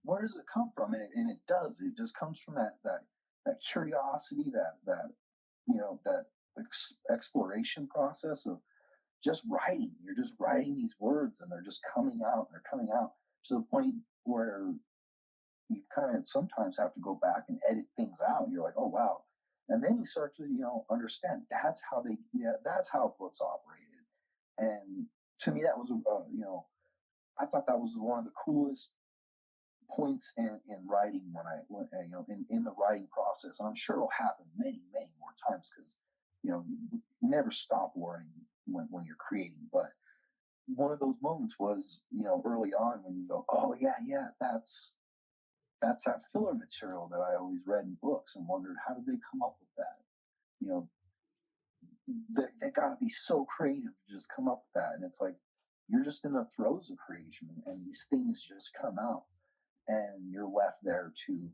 where does it come from? And it does. It just comes from that curiosity, that exploration process of just writing. You're just writing these words, and they're just coming out. They're coming out to the point where you kind of sometimes have to go back and edit things out. You're like, oh wow, and then you start to understand that's how books operated. And to me, that was I thought that was one of the coolest points in writing in the writing process. And I'm sure it'll happen many more times, because you never stop learning when you're creating. But one of those moments was early on when you go, oh yeah, that's that filler material that I always read in books and wondered, how did they come up with that? They got to be so creative to just come up with that. And it's like, you're just in the throes of creation, and these things just come out, and you're left there to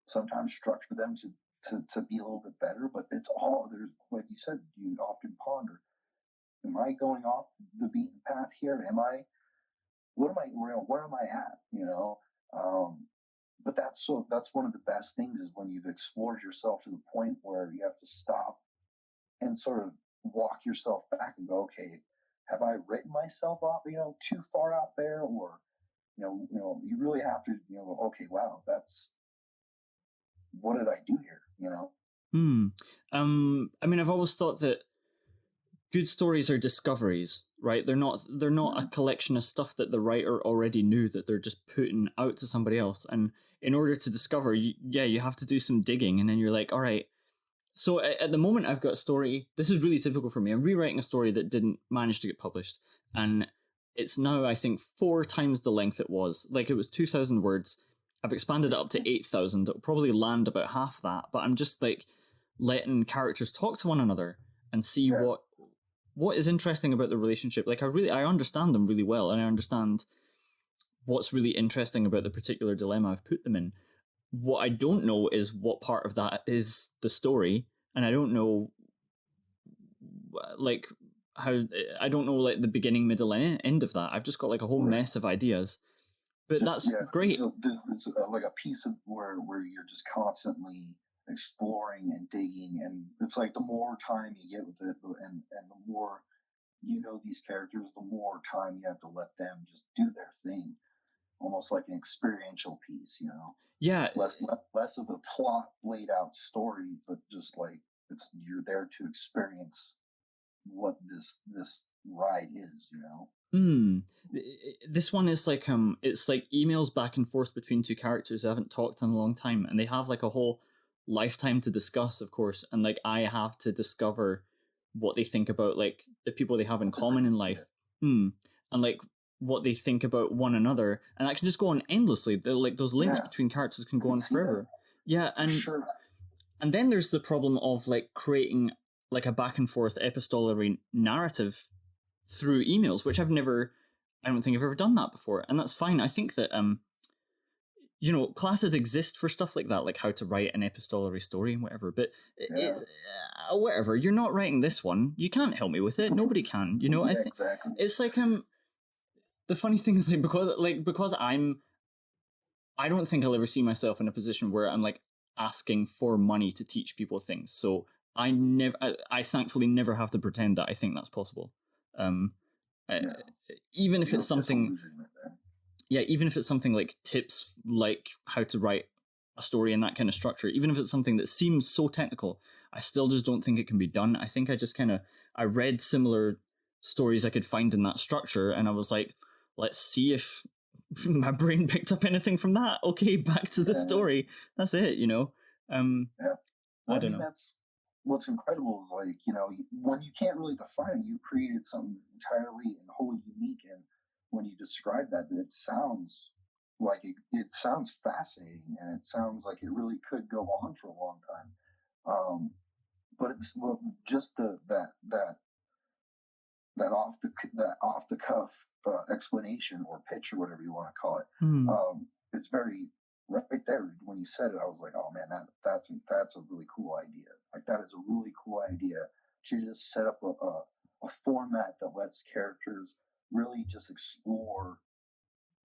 sometimes structure them to be a little bit better. But it's all, there's, like you said, you often ponder, am I going off the beaten path here? Where am I at? But that's one of the best things, is when you've explored yourself to the point where you have to stop and sort of walk yourself back and go, okay, have I written myself off, too far out there? Or, you really have to, okay, wow, what did I do here? I mean, I've always thought that good stories are discoveries, right? They're not a collection of stuff that the writer already knew that they're just putting out to somebody else. And in order to discover, you have to do some digging, and then you're like, all right. So at the moment, I've got a story. This is really typical for me. I'm rewriting a story that didn't manage to get published, and it's now, I think, 4 times the length it was. Like, it was 2,000 words. I've expanded it up to 8,000. It'll probably land about half that, but I'm just like letting characters talk to one another and see what is interesting about the relationship. Like, I understand them really well, and I understand what's really interesting about the particular dilemma I've put them in. what I don't know is what part of that is the story, and I don't know like how I don't know like the beginning, middle, and end of that. I've just got like a whole mess of ideas, but that's great. There's like a piece of where you're just constantly exploring and digging, and it's like the more time you get with it, and the more you know these characters, the more time you have to let them just do their thing, almost like an experiential piece, you know. Yeah, less of a plot laid out story, but just like you're there to experience what this ride is, you know. This one is like it's like emails back and forth between two characters who haven't talked in a long time, and they have like a whole lifetime to discuss, of course, and like I have to discover what they think about like the people they have in common in life, and like what they think about one another, and that can just go on endlessly. Like those links between characters can go on forever. Yeah, and sure. And then there's the problem of like creating like a back and forth epistolary narrative through emails, which I don't think I've ever done that before, and that's fine. I think that you know, classes exist for stuff like that, like how to write an epistolary story and whatever. But whatever, you're not writing this one. You can't help me with it. Nobody can. You know, I think exactly. It's like the funny thing is because I don't think I'll ever see myself in a position where I'm like asking for money to teach people things. So I thankfully never have to pretend that I think that's possible. Even if it's something, even if it's something like tips, like how to write a story in that kind of structure, even if it's something that seems so technical, I still just don't think it can be done. I think I read similar stories I could find in that structure, and I was like, let's see if my brain picked up anything from that. Okay, back to the story. That's it, you know. I don't know. That's what's incredible is like, you know, when you can't really define it, you created something entirely and wholly unique. And when you describe that, it sounds like it sounds fascinating, and it sounds like it really could go on for a long time. But it's just that off the cuff explanation or pitch or whatever you want to call it. It's very right there when you said it. I was like, oh man, that's a really cool idea. Like that is a really cool idea to just set up a format that lets characters really just explore,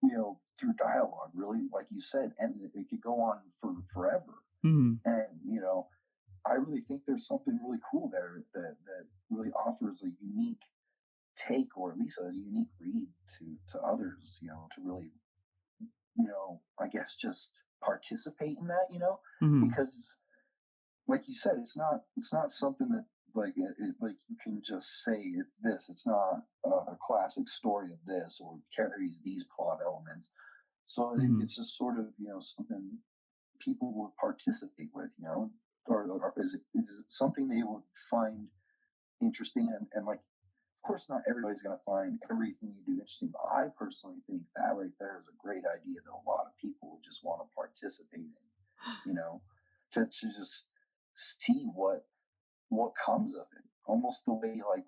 you know, through dialogue. Really, like you said, and it could go on for forever. And you know, I really think there's something really cool there that really offers a unique take, or at least a unique read to others, you know, to really, you know, I guess just participate in that, you know, because like you said, it's not something that like like you can just say it's not a classic story of this or carries these plot elements. So it's just sort of, you know, something people would participate with, you know, or is it something they would find interesting, and like, of course, not everybody's going to find everything you do interesting, but I personally think that right there is a great idea that a lot of people would just want to participate in, you know, to just see what comes of it. Almost the way like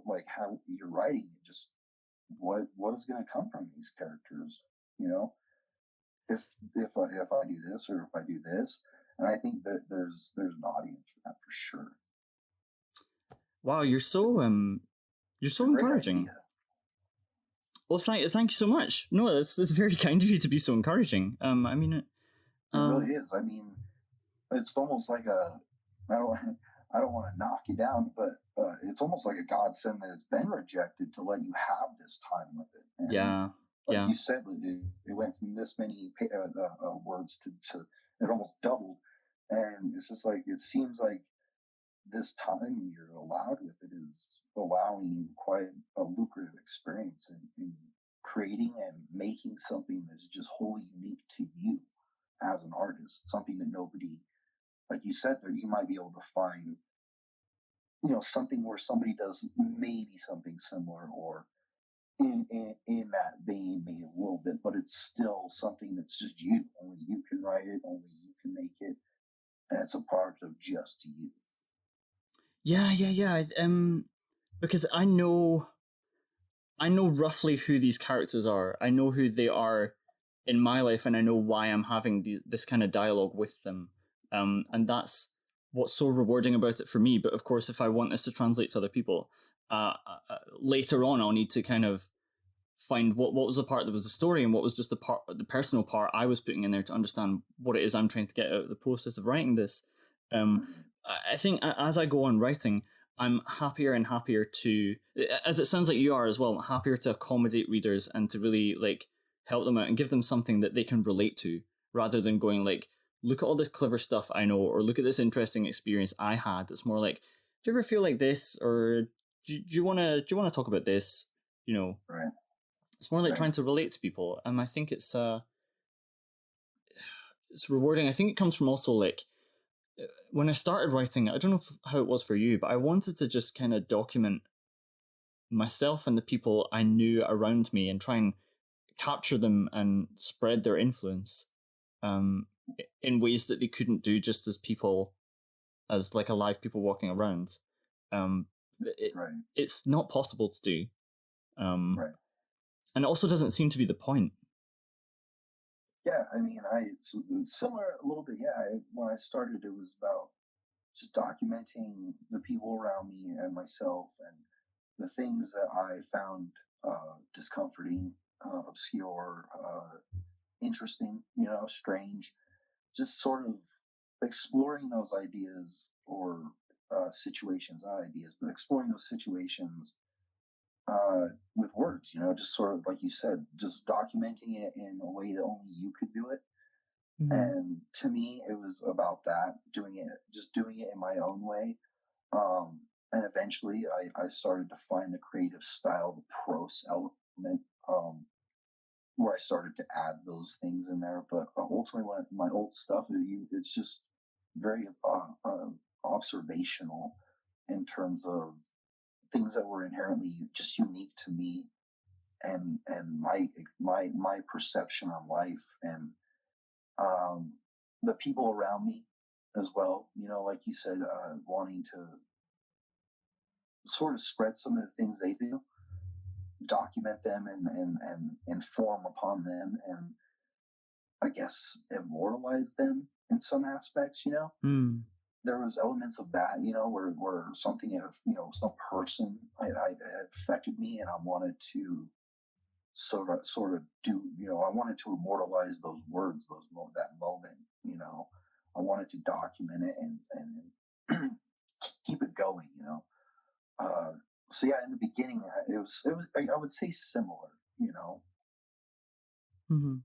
like how you're writing it, just what is going to come from these characters, you know, if I do this or if I do this, and I think that there's an audience for that for sure. Wow, you're so encouraging. Well, thank you so much. No, that's very kind of you to be so encouraging. I mean, it really is. I mean, it's almost like I don't want to knock you down, but it's almost like a godsend that it's been rejected to let you have this time with it. And like you said, it went from this many words to it almost doubled, and it's just like it seems like this time you're allowed with it is allowing you quite a lucrative experience in creating and making something that's just wholly unique to you as an artist, something that nobody, like you said there, you might be able to find, you know, something where somebody does maybe something similar or in that vein, maybe a little bit, but it's still something that's just you. Only you can write it, only you can make it, and it's a product of just you. Yeah. Because I know roughly who these characters are. I know who they are in my life, and I know why I'm having this kind of dialogue with them. And that's what's so rewarding about it for me. But of course, if I want this to translate to other people, later on, I'll need to kind of find what was the part that was the story and what was just the personal part I was putting in there to understand what it is I'm trying to get out of the process of writing this. I think as I go on writing, I'm happier and happier to, as it sounds like you are as well, happier to accommodate readers and to really like help them out and give them something that they can relate to, rather than going like, look at all this clever stuff I know, or look at this interesting experience I had. It's more like, do you ever feel like this, or do you want to talk about this? You know, Right. It's more like trying to relate to people, and I think it's rewarding. I think it comes from also like when I started writing. I don't know how it was for you, but I wanted to just kind of document myself and the people I knew around me and try and capture them and spread their influence in ways that they couldn't do just as people, as like alive people walking around. It's not possible to do. Right. And it also doesn't seem to be the point. Yeah, I mean, it's similar a little bit. Yeah, when I started, it was about just documenting the people around me and myself and the things that I found discomforting, obscure, interesting, strange. Just sort of exploring those ideas or situations, not ideas, but exploring those situations with words, just sort of like you said, just documenting it in a way that only you could do it. Mm-hmm. And to me, it was about that, doing it in my own way. And eventually I started to find the creative style, the prose element, where I started to add those things in there. But ultimately, my old stuff, it's just very observational in terms of things that were inherently just unique to me and my perception on life and the people around me as well. Like you said, wanting to sort of spread some of the things they do, document them and inform upon them, and I guess immortalize them in some aspects. There was elements of that, where something, some person I affected me, and I wanted to sort of do, I wanted to immortalize those words, that moment. I wanted to document it and keep it going. So yeah, in the beginning, it was I would say similar. Mm-hmm.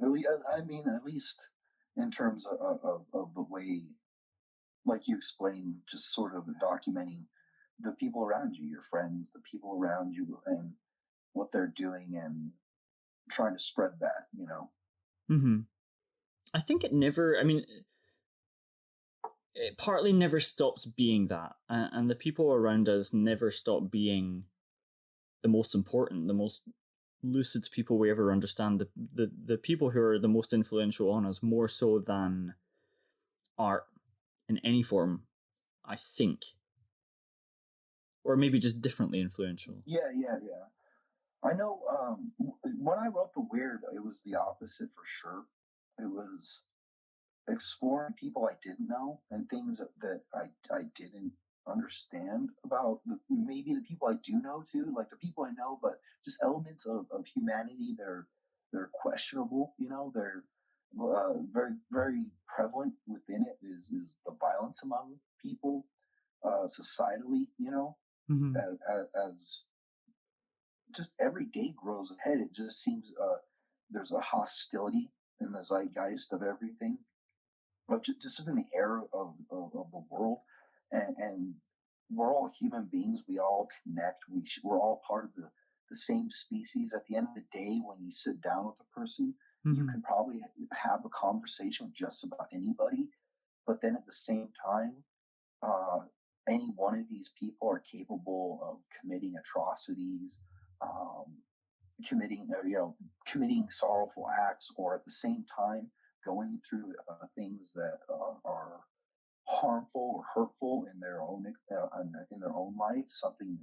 I mean, at least in terms of the way, like you explained, just sort of documenting the people around you, your friends, the people around you, and what they're doing, and trying to spread that, Mm-hmm. I think it never, it partly never stops being that, and the people around us never stop being the most important, the most lucid people we ever understand, the people who are the most influential on us, more so than art in any form, I think. Or maybe just differently influential. Yeah. I know when I wrote The Weird, it was the opposite for sure. It was exploring people I didn't know and things that I didn't understand about maybe the people I do know too, like the people I know, but just elements of humanity. They're questionable, they're very, very prevalent within it is the violence among people, societally, mm-hmm. as just every day grows ahead. It just seems there's a hostility in the zeitgeist of everything, of just in the air of the world, and we're all human beings. We all connect. We're all part of the same species. At the end of the day, when you sit down with a person, mm-hmm. you can probably have a conversation with just about anybody, but then at the same time, any one of these people are capable of committing atrocities, committing sorrowful acts, or at the same time going through things that are harmful or hurtful in their own life. Something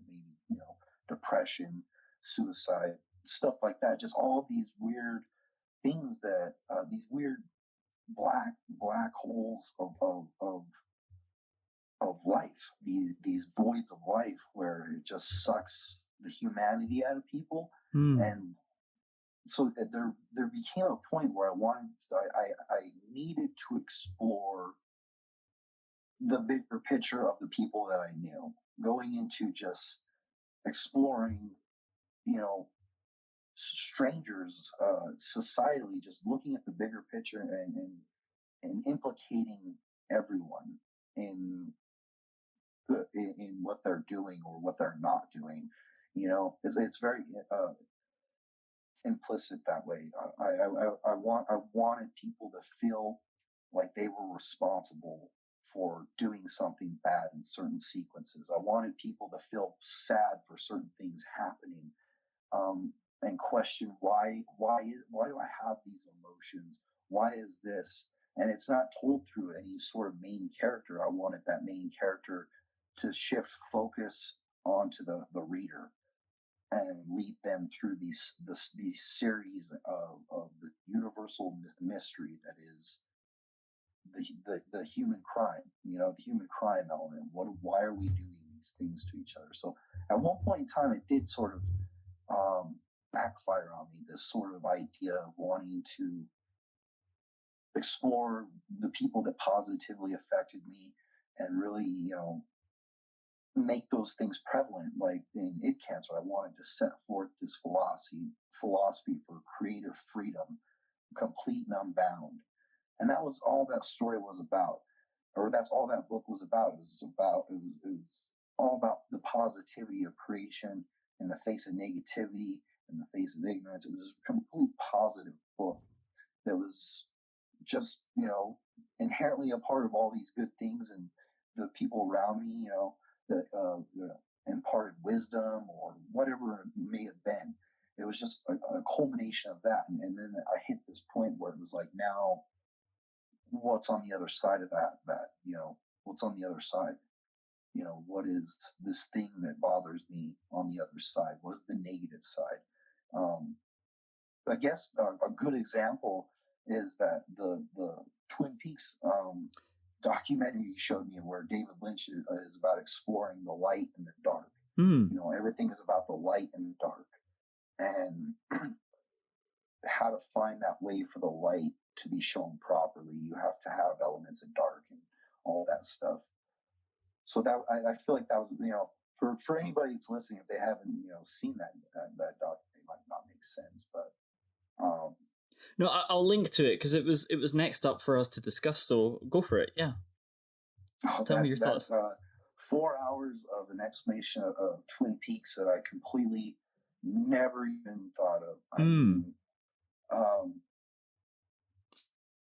maybe depression, suicide, stuff like that. Just all of these weird things that these weird black holes of life, these voids of life where it just sucks the humanity out of people. And so there became a point where I needed to explore the bigger picture of the people that I knew, going into just exploring, strangers, societally, just looking at the bigger picture and implicating everyone in what they're doing or what they're not doing. It's very implicit that way. I wanted people to feel like they were responsible for doing something bad in certain sequences. I wanted people to feel sad for certain things happening, and question why do I have these emotions? Why is this? And it's not told through any sort of main character. I wanted that main character to shift focus onto the reader and lead them through these series of the universal mystery that is the human crime, the human crime element. Why are we doing these things to each other? So at one point in time, it did sort of backfire on me, this sort of idea of wanting to explore the people that positively affected me and really, make those things prevalent. Like in Id Cancer, I wanted to set forth this philosophy for creative freedom, complete and unbound. And that was all that story was about, or that's all that book was about. It was all about the positivity of creation in the face of negativity, in the face of ignorance. It was a complete positive book that was just, inherently a part of all these good things and the people around me, that imparted wisdom or whatever it may have been. It was just a culmination of that. And then I hit this point where it was like, now what's on the other side of that, what's on the other side? What is this thing that bothers me on the other side? What is the negative side? I guess a good example is that the Twin Peaks documentary you showed me, where David Lynch is about exploring the light and the dark. Everything is about the light and the dark, and how to find that way for the light to be shown properly. You have to have elements of dark and all that stuff. So that I feel like that was, for anybody that's listening, if they haven't seen that doc, it might not make sense, but no, I'll link to it because it was next up for us to discuss. So go for it. Yeah. Tell me your thoughts. 4 hours of an explanation of Twin Peaks that I completely never even thought of.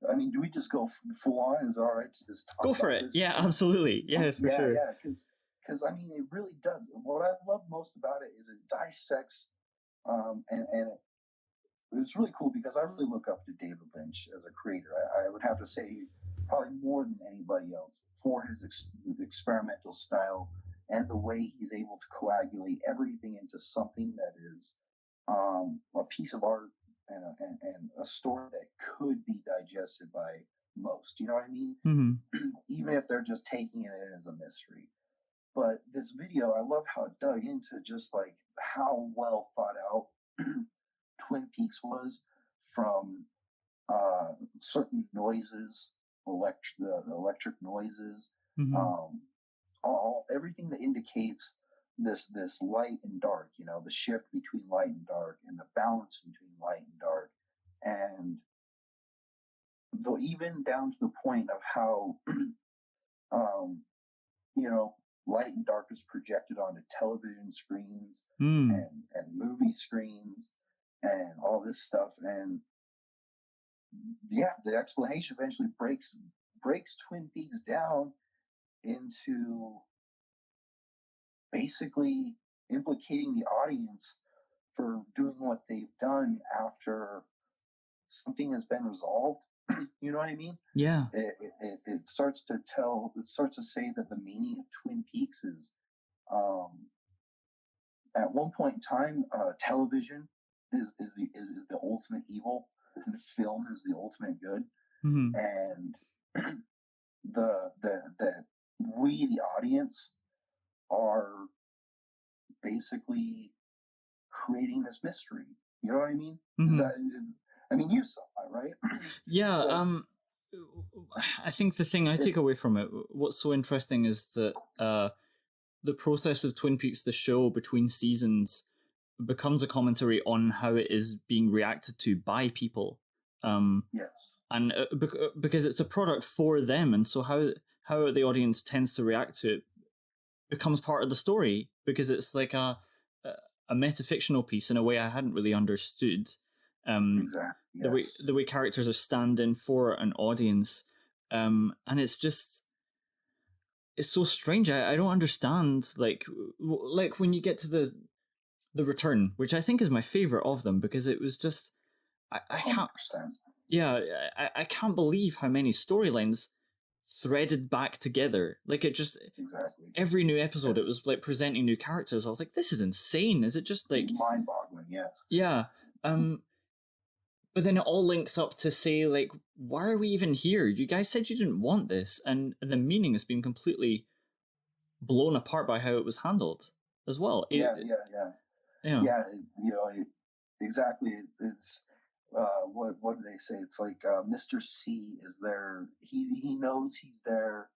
I mean, do we just go full on? Is it all right to just talk go for it? This? Yeah, absolutely. Yeah, for sure. Yeah, because I mean, it really does. What I love most about it is it dissects, and it's really cool because I really look up to David Lynch as a creator. I would have to say probably more than anybody else for his experimental style and the way he's able to coagulate everything into something that is a piece of art and a story that could be digested by most. You know what I mean? Mm-hmm. Even if they're just taking it in as a mystery. But this video, I love how it dug into just like how well thought out Twin Peaks was, from certain noises, electric noises, everything that indicates this light and dark, the shift between light and dark and the balance between light and dark, and though even down to the point of how light and dark is projected onto television screens and movie screens and all this stuff. And yeah, the explanation eventually breaks Twin Peaks down into basically implicating the audience for doing what they've done after something has been resolved. You know what I mean? Yeah. It starts to say that the meaning of Twin Peaks is, at one point in time, television is the ultimate evil, and film is the ultimate good, Mm-hmm. and the we, the audience, are basically creating this mystery. You know what I mean? I mean, you saw it, right? Yeah. So, I think the thing I take away from it, what's so interesting, is that the process of Twin Peaks, the show, between seasons, becomes a commentary on how it is being reacted to by people. yes, And because it's a product for them, and so how the audience tends to react to it becomes part of the story, because it's like a metafictional piece in a way I hadn't really understood. exactly. Yes. The way characters are stand-in for an audience, and it's so strange. I don't understand, like when you get to the return, which I think is my favorite of them, because it was just I can't 100%. yeah I can't believe how many storylines threaded back together. Like, it just Exactly. every new episode, Yes. it was like presenting new characters. I was like, this is insane. Is it just like Mind-boggling? Yes. yeah? But then it all links up to say, like, why are we even here? You guys said you didn't want this, and the meaning has been completely blown apart by how it was handled as well. Yeah. Exactly. It's what do they say? It's like Mr. C is there. He knows he's there,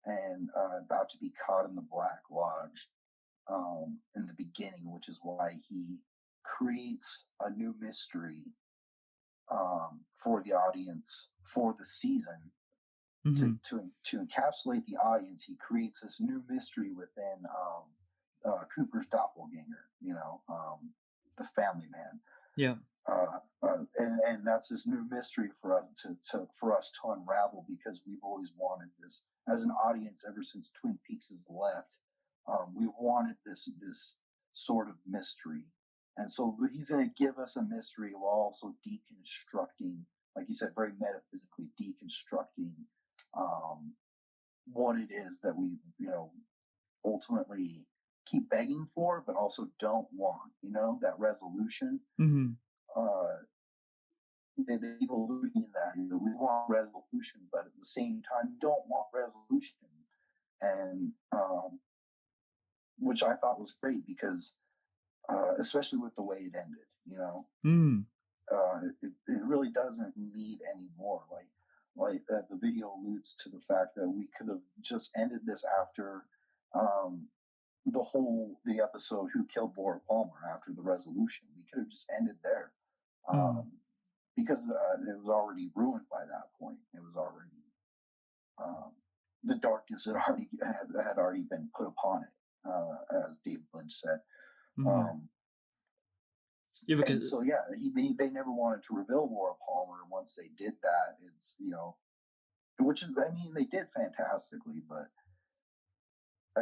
and about to be caught in the Black Lodge in the beginning, which is why he creates a new mystery for the audience for the season. Mhm. To encapsulate the audience, he creates this new mystery within Cooper's doppelganger, the family man. Yeah. And that's this new mystery for us to unravel, because we've always wanted this as an audience ever since Twin Peaks has left. We've wanted this sort of mystery, and so he's going to give us a mystery while also deconstructing, like you said, very metaphysically deconstructing what it is that we ultimately keep begging for, but also don't want. That resolution. Mm-hmm. They alluding that we want resolution, but at the same time don't want resolution, and which I thought was great, because especially with the way it ended, it really doesn't need any more. Like the video alludes to the fact that we could have just ended this after the episode "Who Killed Laura Palmer?" after the resolution. We could have just ended there. Because it was already ruined by that point. It was already the darkness had already been put upon it, as David Lynch said. Yeah, because and so they never wanted to reveal Laura Palmer. And once they did that, it's which is, I mean, they did fantastically, but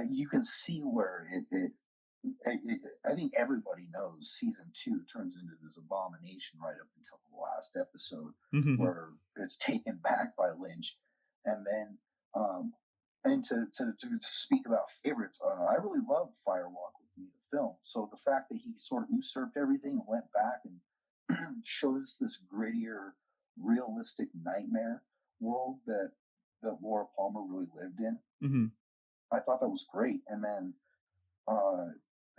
you can see where I think everybody knows season 2 turns into this abomination right up until the last episode, where it's taken back by Lynch. And then, and to speak about favorites, I really love Firewalk with Me, the film. So the fact that he sort of usurped everything and went back and showed us this grittier, realistic nightmare world that Laura Palmer really lived in, I thought that was great. And then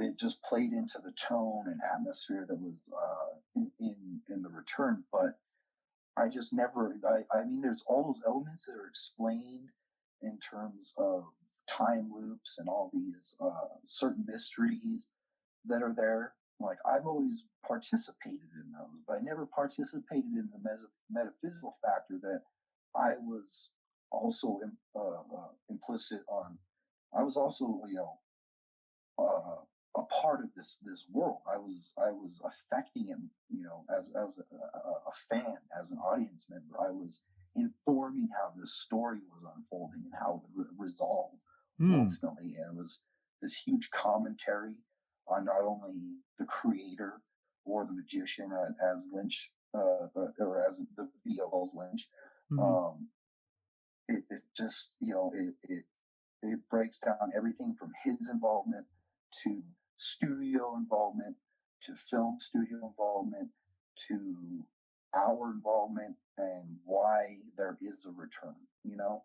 it just played into the tone and atmosphere that was in the return. But I just never. I mean, there's all those elements that are explained in terms of time loops and all these certain mysteries that are there. Like, I've always participated in those, but I never participated in the metaphysical factor that I was also implicit on. I was also, a part of this world. I was affecting it, as a fan, as an audience member. I was informing how this story was unfolding and how it would resolve ultimately. And it was this huge commentary on not only the creator or the magician, as Lynch, or as the video calls Lynch. It just, it breaks down everything from his involvement to studio involvement to film studio involvement to our involvement and why there is a return. You know,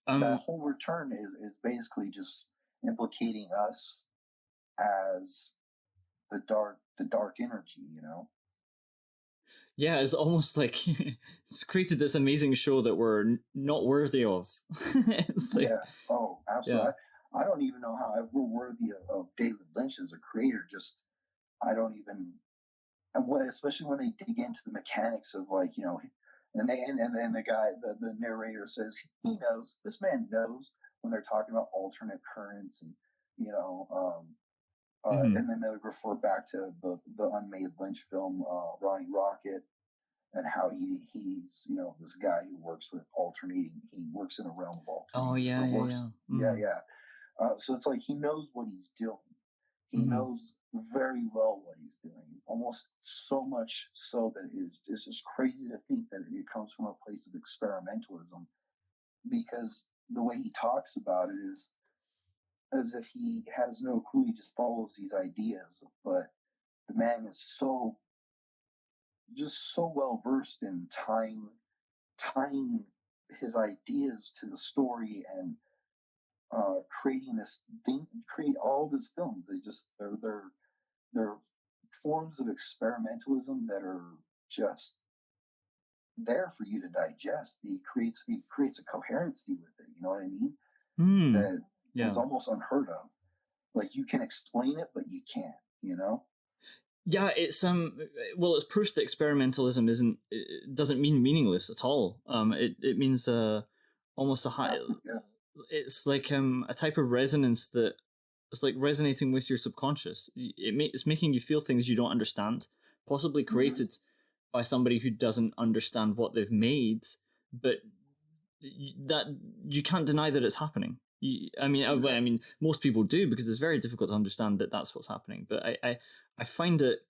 that whole return is basically just implicating us as the dark energy. You know. Yeah, it's almost like it's created this amazing show that we're not worthy of. It's like, Yeah. Oh, absolutely. Yeah. I don't even know how we're worthy of David Lynch as a creator. Just I don't even, especially when they dig into the mechanics of, like, you know, and then the guy, the narrator says he knows. This man knows when they're talking about alternate currents, and you know, and then they would refer back to the unmade Lynch film, Ronnie Rocket, and how he's, you know, this guy who works with alternating. He works in a realm of alternating. Oh yeah, Yeah. So it's like he knows what he's doing. He knows very well what he's doing. Almost so much so that it's just crazy to think that it comes from a place of experimentalism, because the way he talks about it is as if he has no clue. He just follows these ideas, but the man is so well versed in tying his ideas to the story, and creating this thing, create all of his films. They're forms of experimentalism that are just there for you to digest. He creates a coherency with it. You know what I mean? That is almost unheard of. Like, you can explain it, but you can't. You know? Yeah, it's well, it's proof that experimentalism doesn't mean meaningless at all. It means almost a high. Yeah. It's like a type of resonance that it's like resonating with your subconscious. It's making you feel things you don't understand, possibly created by somebody who doesn't understand what they've made, but that you can't deny that it's happening. I mean, most people do, because it's very difficult to understand that that's what's happening. But I find it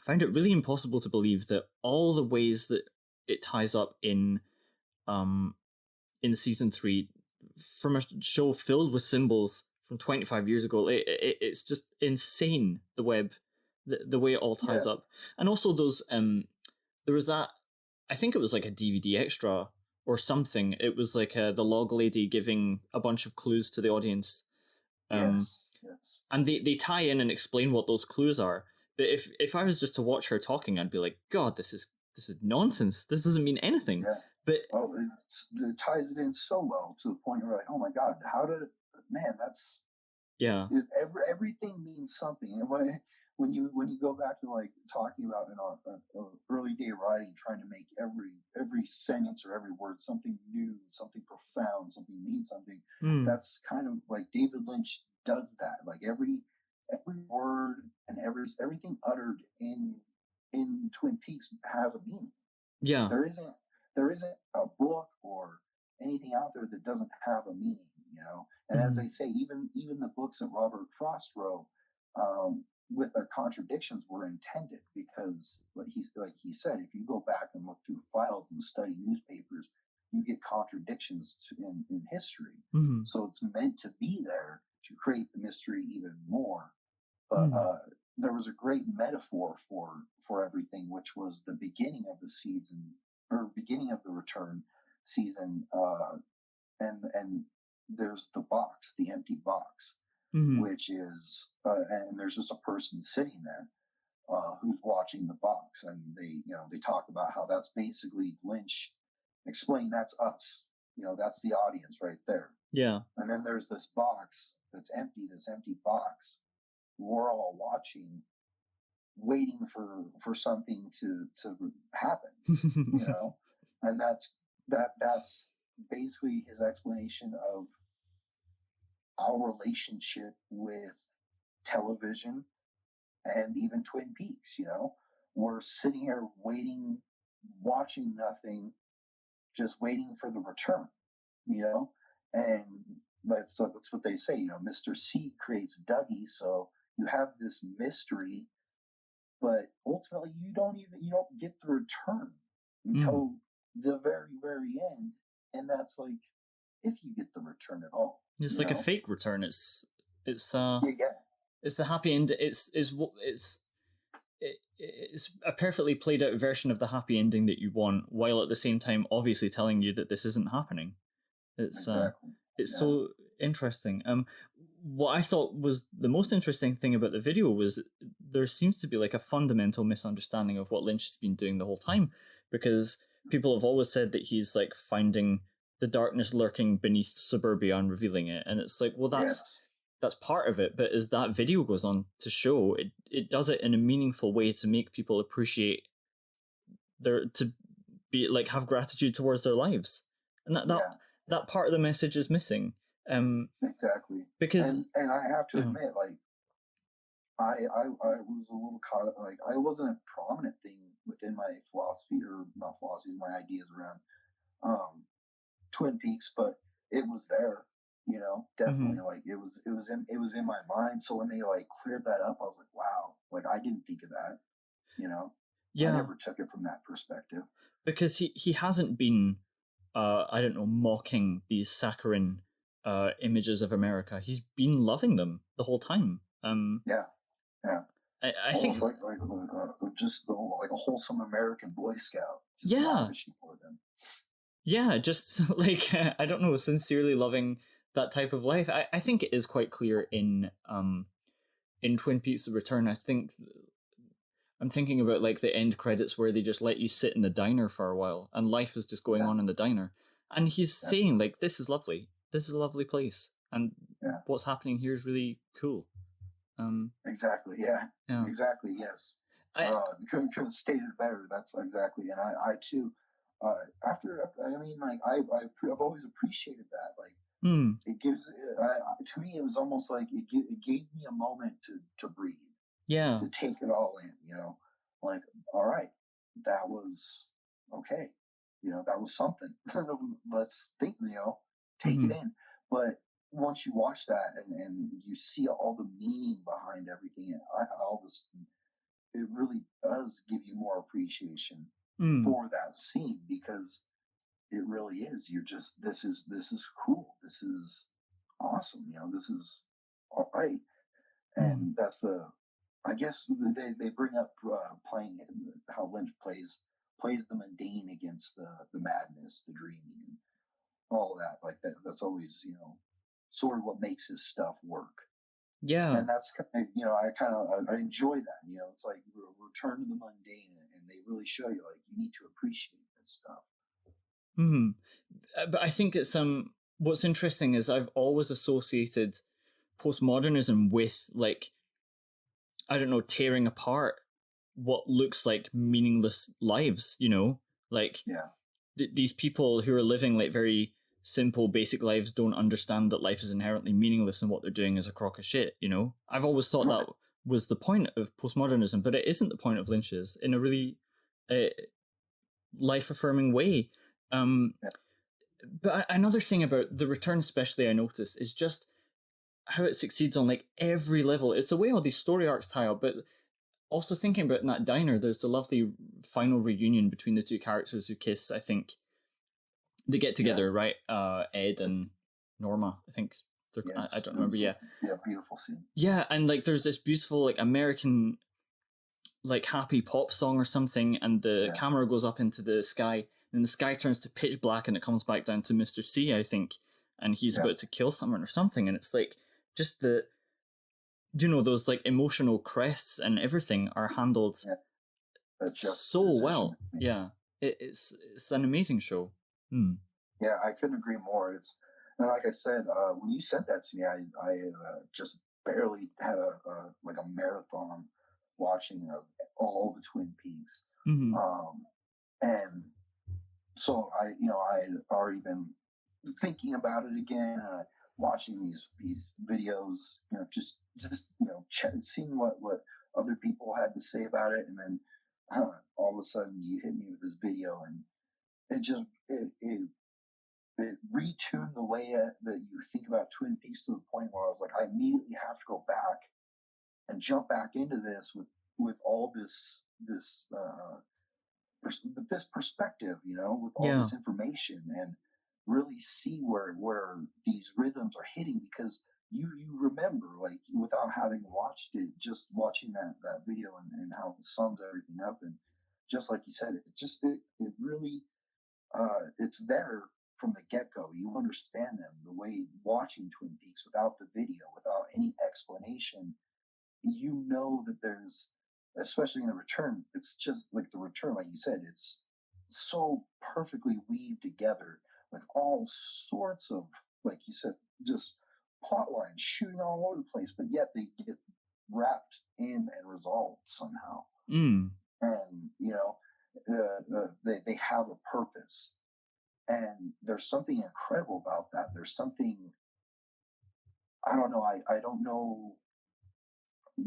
really impossible to believe that all the ways that it ties up in season 3, from a show filled with symbols from 25 years ago, it's just insane, the web, the way it all ties up. And also those there was that, I think it was like a DVD extra or something. It was like the log lady giving a bunch of clues to the audience. Yes. And they tie in and explain what those clues are. But if I was just to watch her talking, I'd be like, God, this is nonsense. This doesn't mean anything. Yeah. But it ties it in so well, to the point where, like, oh my God, that's everything means something. And when you go back to, like, talking about in our early day writing, trying to make every sentence or every word something new, something profound, something means something. That's kind of like David Lynch does that. Like, every word and everything uttered in Twin Peaks has a meaning. Yeah. There isn't a book or anything out there that doesn't have a meaning, you know. And as they say, even the books that Robert Frost wrote, with their contradictions, were intended, because, like he said, if you go back and look through files and study newspapers, you get contradictions in history. So it's meant to be there to create the mystery even more. But there was a great metaphor for everything, which was the beginning of the season, or beginning of the return season, and there's the box, the empty box, which is, and there's just a person sitting there who's watching the box, and they talk about how that's basically Lynch explained, that's us, that's the audience right there. Yeah. And then there's this box that's empty, this empty box. We're all watching, waiting for something to happen, and that's basically his explanation of our relationship with television and even Twin Peaks. We're sitting here waiting, watching nothing, just waiting for the return, and that's what they say, Mr. C creates Dougie, so you have this mystery, but ultimately you don't get the return until the very, very end. And that's like, if you get the return at all. It's like a fake return. It's yeah. It's the happy end. It's a perfectly played out version of the happy ending that you want, while at the same time obviously telling you that this isn't happening. It's Exactly. it's so interesting. What I thought was the most interesting thing about the video was there seems to be like a fundamental misunderstanding of what Lynch has been doing the whole time, because people have always said that he's like finding the darkness lurking beneath suburbia and revealing it, and it's like, well, that's part of it, but as that video goes on to show, it does it in a meaningful way to make people appreciate to be like have gratitude towards their lives, and that part of the message is missing. Exactly. Because and I have to admit, like I was a little caught up, like I wasn't a prominent thing within my philosophy, or not philosophy, my ideas around Twin Peaks, but it was there, you know, definitely. Like it was in my mind. So when they like cleared that up, I was like, wow, like I didn't think of that, you know. I never took it from that perspective. Because he hasn't been I don't know, mocking these saccharine images of America. He's been loving them the whole time. I think like just like a wholesome American Boy Scout. Just lavishing for them. Yeah, just like I don't know, sincerely loving that type of life. I think it is quite clear in Twin Peaks: The Return. I think I'm thinking about like the end credits where they just let you sit in the diner for a while and life is just going on in the diner. And he's saying like, this is lovely. This is a lovely place. And what's happening here is really cool. Exactly. Yeah. Exactly. Yes. Couldn't have stated it better. That's exactly. And I too, after I mean, like I've always appreciated that. Like it gives, to me, it was almost like it gave me a moment to breathe. Yeah. To take it all in, you know, like, all right, that was okay. You know, that was something. Let's think, you know, take it in. But once you watch that and you see all the meaning behind everything, and all this, it really does give you more appreciation for that scene, because it really is. You're just, this is cool. This is awesome. You know, this is all right. And that's I guess they bring up playing it, how Lynch plays the mundane against the madness, the dreamy, and all of that. Like that's always, you know, sort of what makes his stuff work. Yeah, and that's, you know, I enjoy that. You know, it's like return to the mundane, and they really show you like you need to appreciate this stuff. But I think it's what's interesting is I've always associated postmodernism with like, I don't know, tearing apart what looks like meaningless lives, you know? Like, these people who are living like very simple, basic lives don't understand that life is inherently meaningless and what they're doing is a crock of shit, you know? I've always thought that was the point of postmodernism, but it isn't the point of Lynch's in a really life-affirming way. But another thing about The Return especially I noticed is just how it succeeds on like every level. It's the way all these story arcs tie up, but also thinking about in that diner, there's the lovely final reunion between the two characters who kiss. I think they get together, right? Ed and Norma, I think. I don't remember. Yeah, beautiful scene. Yeah, and like there's this beautiful like American like happy pop song or something, and the camera goes up into the sky, and the sky turns to pitch black, and it comes back down to Mr. C, I think, and he's about to kill someone or something, and it's like just the, you know, those like emotional crests and everything are handled so well. Yeah, it's an amazing show. Yeah, I couldn't agree more. It's, and like I said, when you said that to me, I just barely had a marathon watching of all the Twin Peaks, and so I had already been thinking about it again, watching these videos, you know, just you know, seeing what other people had to say about it, and then all of a sudden you hit me with this video, and it just it retuned the way that you think about Twin Peaks to the point where I was like, I immediately have to go back and jump back into this with all this perspective, you know, with all this information, and really see where these rhythms are hitting, because you remember, like, without having watched it, just watching that video and how it sums everything up. And just like you said, it really, it's there from the get-go. You understand them the way watching Twin Peaks without the video, without any explanation. You know that there's, especially in the return, it's just like the return, like you said, it's so perfectly weaved together with all sorts of, like you said, just plot lines shooting all over the place, but yet they get wrapped in and resolved somehow. Mm. And they have a purpose, and there's something incredible about that. There's something, I don't know, I don't know.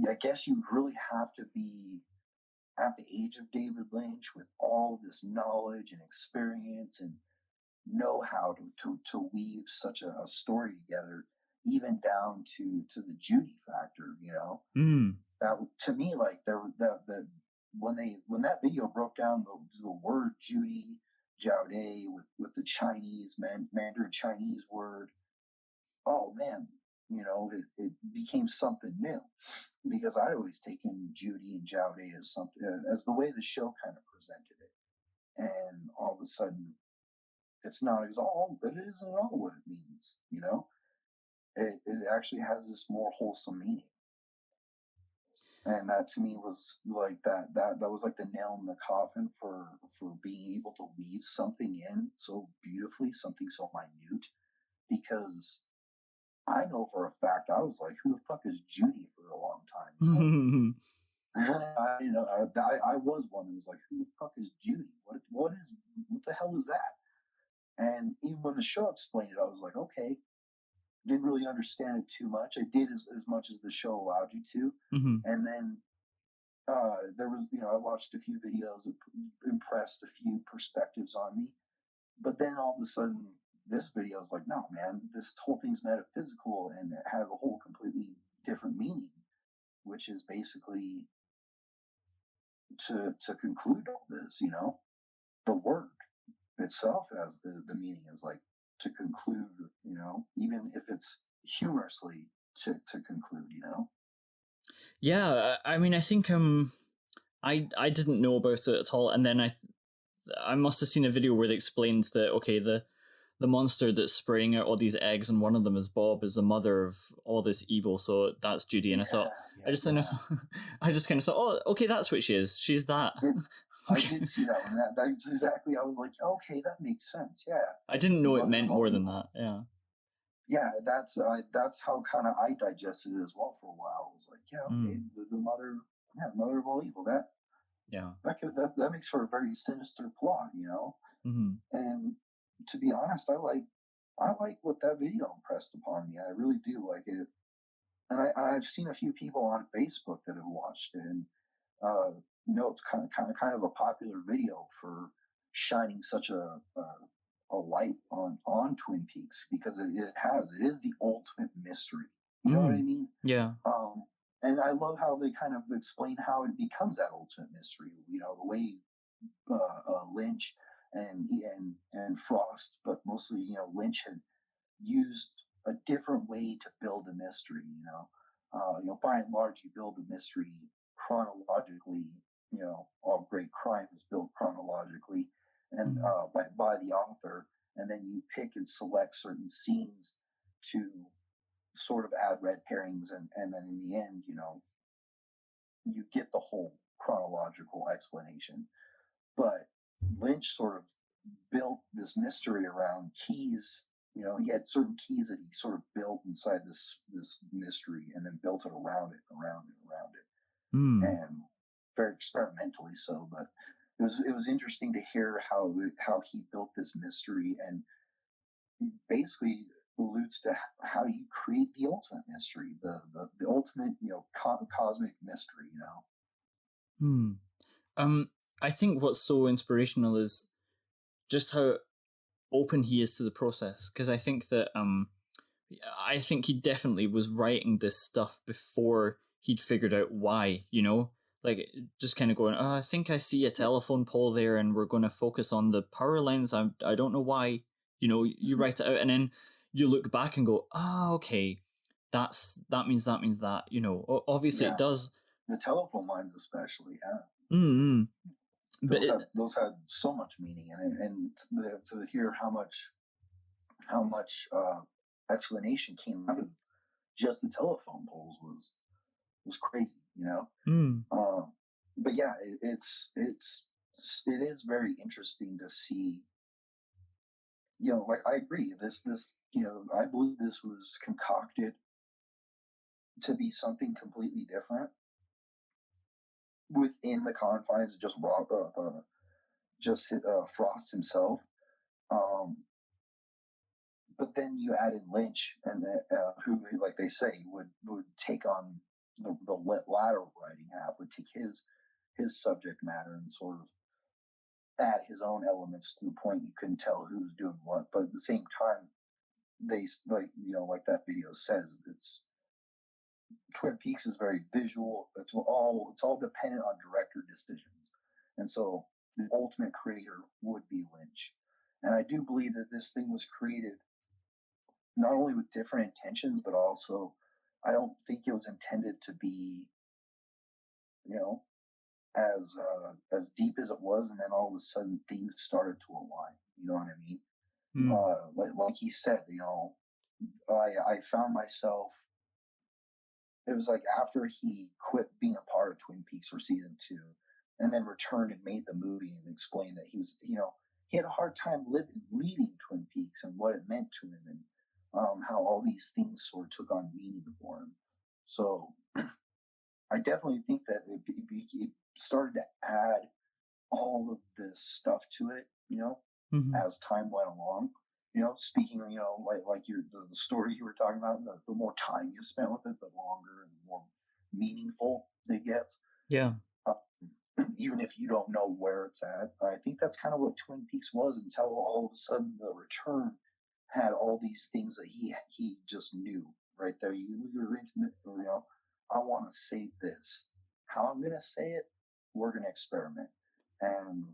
I guess you really have to be at the age of David Lynch with all this knowledge and experience and know how to weave such a story together, even down to the Judy factor. Mm. That, to me, like, when that video broke down the word Judy, Jaude, with the Chinese Mandarin Chinese word, oh man, it became something new, because I'd always taken Judy and Jaude as something, as the way the show kind of presented it, and all of a sudden, it's not all, but it isn't at all what it means. It actually has this more wholesome meaning, and that to me was like that was like the nail in the coffin for being able to weave something in so beautifully, something so minute, because I know for a fact I was like, who the fuck is Judy, for a long time. I was one who was like, who the fuck is Judy? What the hell is that? And even when the show explained it, I was like, okay. Didn't really understand it too much. I did as much as the show allowed you to. Mm-hmm. And then there was, I watched a few videos, it impressed a few perspectives on me. But then all of a sudden, this video is like, no, man, this whole thing's metaphysical, and it has a whole completely different meaning, which is basically to conclude all this, the word itself has the meaning is like to conclude, even if it's humorously to conclude, Yeah, I mean, I think I didn't know about it at all, and then I must have seen a video where they explained that, okay, the monster that's spraying out all these eggs, and one of them is Bob, is the mother of all this evil, so that's Judy. And I thought, I just kind of thought, oh, okay, that's what she is. She's that. I did see that one. That's exactly. I was like, okay, that makes sense. Yeah. I didn't know it meant more than that. Yeah. Yeah, that's how kind of I digested it as well for a while. I was like, yeah, okay, the mother of all evil. That makes for a very sinister plot, Mm-hmm. And to be honest, I like what that video impressed upon me. I really do like it. And I've seen a few people on Facebook that have watched it, and it's kind of a popular video for shining such a light on Twin Peaks, because it is the ultimate mystery. You know what I mean? Yeah. And I love how they kind of explain how it becomes that ultimate mystery. The way Lynch and Frost, but mostly Lynch had used a different way to build a mystery. By and large, you build a mystery chronologically. All great crime is built chronologically, and by the author, and then you pick and select certain scenes to sort of add red herrings, and then in the end, you get the whole chronological explanation. But Lynch sort of built this mystery around keys. He had certain keys that he sort of built inside this mystery, and then built it around it, and very experimentally so. But it was interesting to hear how he built this mystery, and basically alludes to how you create the ultimate mystery, the ultimate cosmic mystery. I think what's so inspirational is just how open he is to the process, because I think that he definitely was writing this stuff before he'd figured out why, like just kind of going, oh, I think I see a telephone pole there, and we're going to focus on the power lines. I don't know why, you write it out, and then you look back and go, oh, okay, that means that, you know. Obviously Yeah. it does. The telephone lines, especially, yeah. Mm-hmm. But Those had so much meaning, and to hear how much explanation came out of just the telephone poles was crazy, you know. But yeah, it is very interesting to see. You know, like I agree. This you know, I believe this was concocted to be something completely different within the confines of just Frost himself. Um, but then you add in Lynch, and who, like they say, would take on the lateral writing half, would take his subject matter and sort of add his own elements to the point you couldn't tell who's doing what. But at the same time, they, like, you know, like that video says, it's Twin Peaks is very visual. It's all dependent on director decisions, and so the ultimate creator would be Lynch. And I do believe that this thing was created not only with different intentions, but also I don't think it was intended to be, you know, as deep as it was, and then all of a sudden things started to align. You know what I mean? Like he said, you know, I found myself. It was like after he quit being a part of Twin Peaks for season 2, and then returned and made the movie and explained that he was, you know, he had a hard time leaving Twin Peaks and what it meant to him, and how all these things sort of took on meaning for him. So I definitely think that it started to add all of this stuff to it, you know, as time went along. You know, speaking, you know, like the story you were talking about, the more time you spent with it, the longer and more meaningful it gets. Yeah. Even if you don't know where it's at, I think that's kind of what Twin Peaks was, until all of a sudden the return had all these things that he just knew right there. You're intimate, you know. I want to say this. How I'm going to say it, we're going to experiment. And,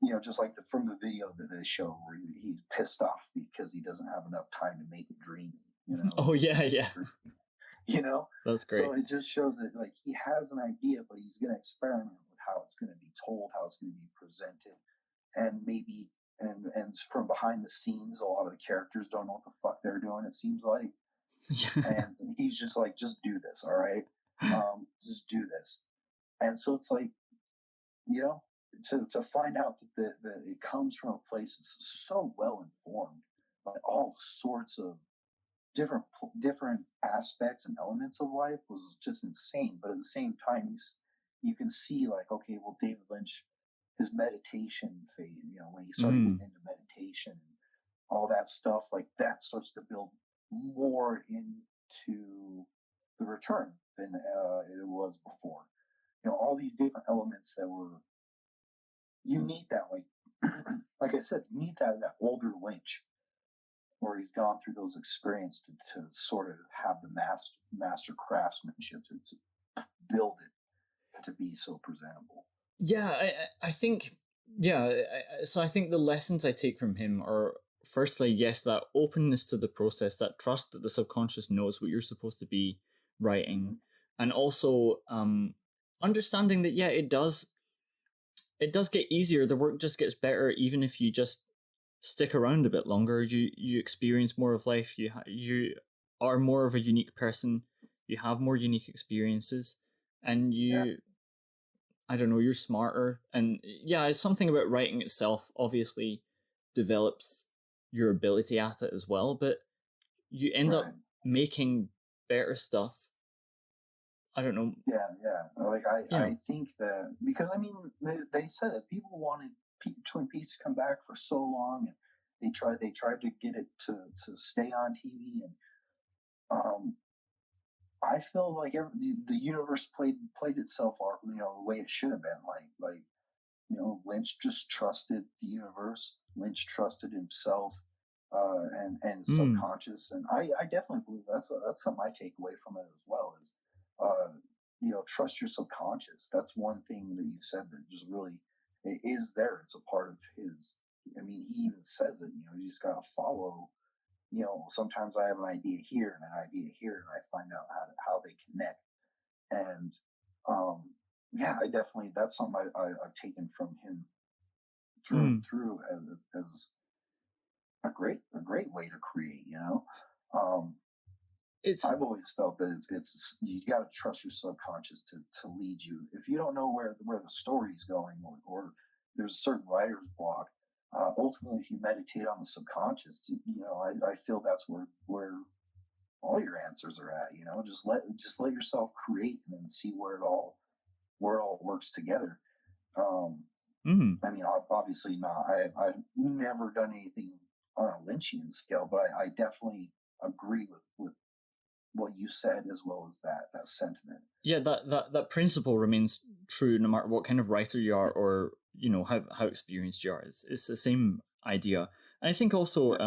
you know, just like from the video that they show where he's pissed off because he doesn't have enough time to make it dreamy, you know. Oh, yeah. You know? That's great. So it just shows that, like, he has an idea, but he's going to experiment with how it's going to be told, how it's going to be presented. And maybe, and from behind the scenes, a lot of the characters don't know what the fuck they're doing, it seems like. And he's just like, just do this, all right? Just do this. And so it's like, you know, to find out that it comes from a place that's so well informed by all sorts of different aspects and elements of life was just insane. But at the same time, you can see, like, okay, well, David Lynch, his meditation phase, you know, when he started getting into meditation and all that stuff, like that starts to build more into the return than it was before. You know, all these different elements that were, you need that, like I said, you need that older Lynch where he's gone through those experiences to sort of have the master craftsmanship to build it to be so presentable. Yeah, I think, yeah, so I think the lessons I take from him are, firstly, yes, that openness to the process, that trust that the subconscious knows what you're supposed to be writing, and also understanding that, yeah, it does get easier. The work just gets better even if you just stick around a bit longer. You experience more of life. You are more of a unique person. You have more unique experiences, and I don't know, you're smarter. And yeah, it's something about writing itself obviously develops your ability at it as well, but you end up making better stuff. I don't know. Yeah. Like I think that, because I mean, they said it. People wanted Twin Peaks to come back for so long, and they tried to get it to stay on TV, and I feel like the universe played itself out, you know, the way it should have been. Like you know, Lynch just trusted the universe. Lynch trusted himself, and subconscious. And I definitely believe that's something I take away from it as well. Is you know, trust your subconscious. That's one thing that you said that just really, it is there. It's a part of his. I mean, he even says it. You know, you just gotta follow sometimes I have an idea here and an idea here, and I find out how they connect. And I definitely, that's something I've taken from him through and through as a great way to create. I've always felt that it's you got to trust your subconscious to lead you. If you don't know where the story's going, or there's a certain writer's block, ultimately, if you meditate on the subconscious, I feel that's where all your answers are at. Just let yourself create, and then see where it all works together. I mean, obviously not. I've never done anything on a Lynchian scale, but I definitely agree with what you said, as well as that sentiment. Yeah, that principle remains true no matter what kind of writer you are, or how experienced you are. It's the same idea. And I think also,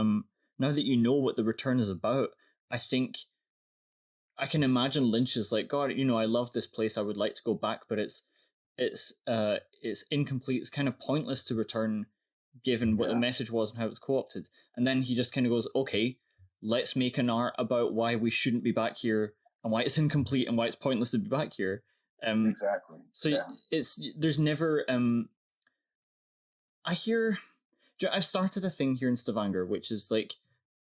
now that you know what the return is about, I think I can imagine Lynch is like, God, I love this place, I would like to go back, but it's incomplete. It's kind of pointless to return, given what the message was and how it was co-opted. And then he just kind of goes, okay, let's make an art about why we shouldn't be back here, and why it's incomplete, and why it's pointless to be back here. Exactly. So there's never I've started a thing here in Stavanger, which is like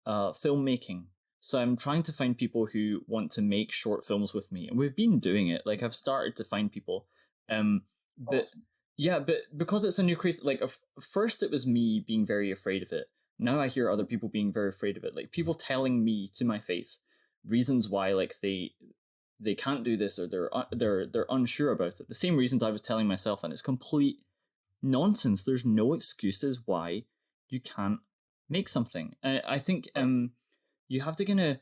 filmmaking. So I'm trying to find people who want to make short films with me, and we've been doing it. Like, I've started to find people, but awesome. Yeah, but because it's a new creative, like first it was me being very afraid of it. Now I hear other people being very afraid of it, like people telling me to my face reasons why, like they can't do this, or they're unsure about it. The same reasons I was telling myself, and it's complete nonsense. There's no excuses why you can't make something. I think you have to kind of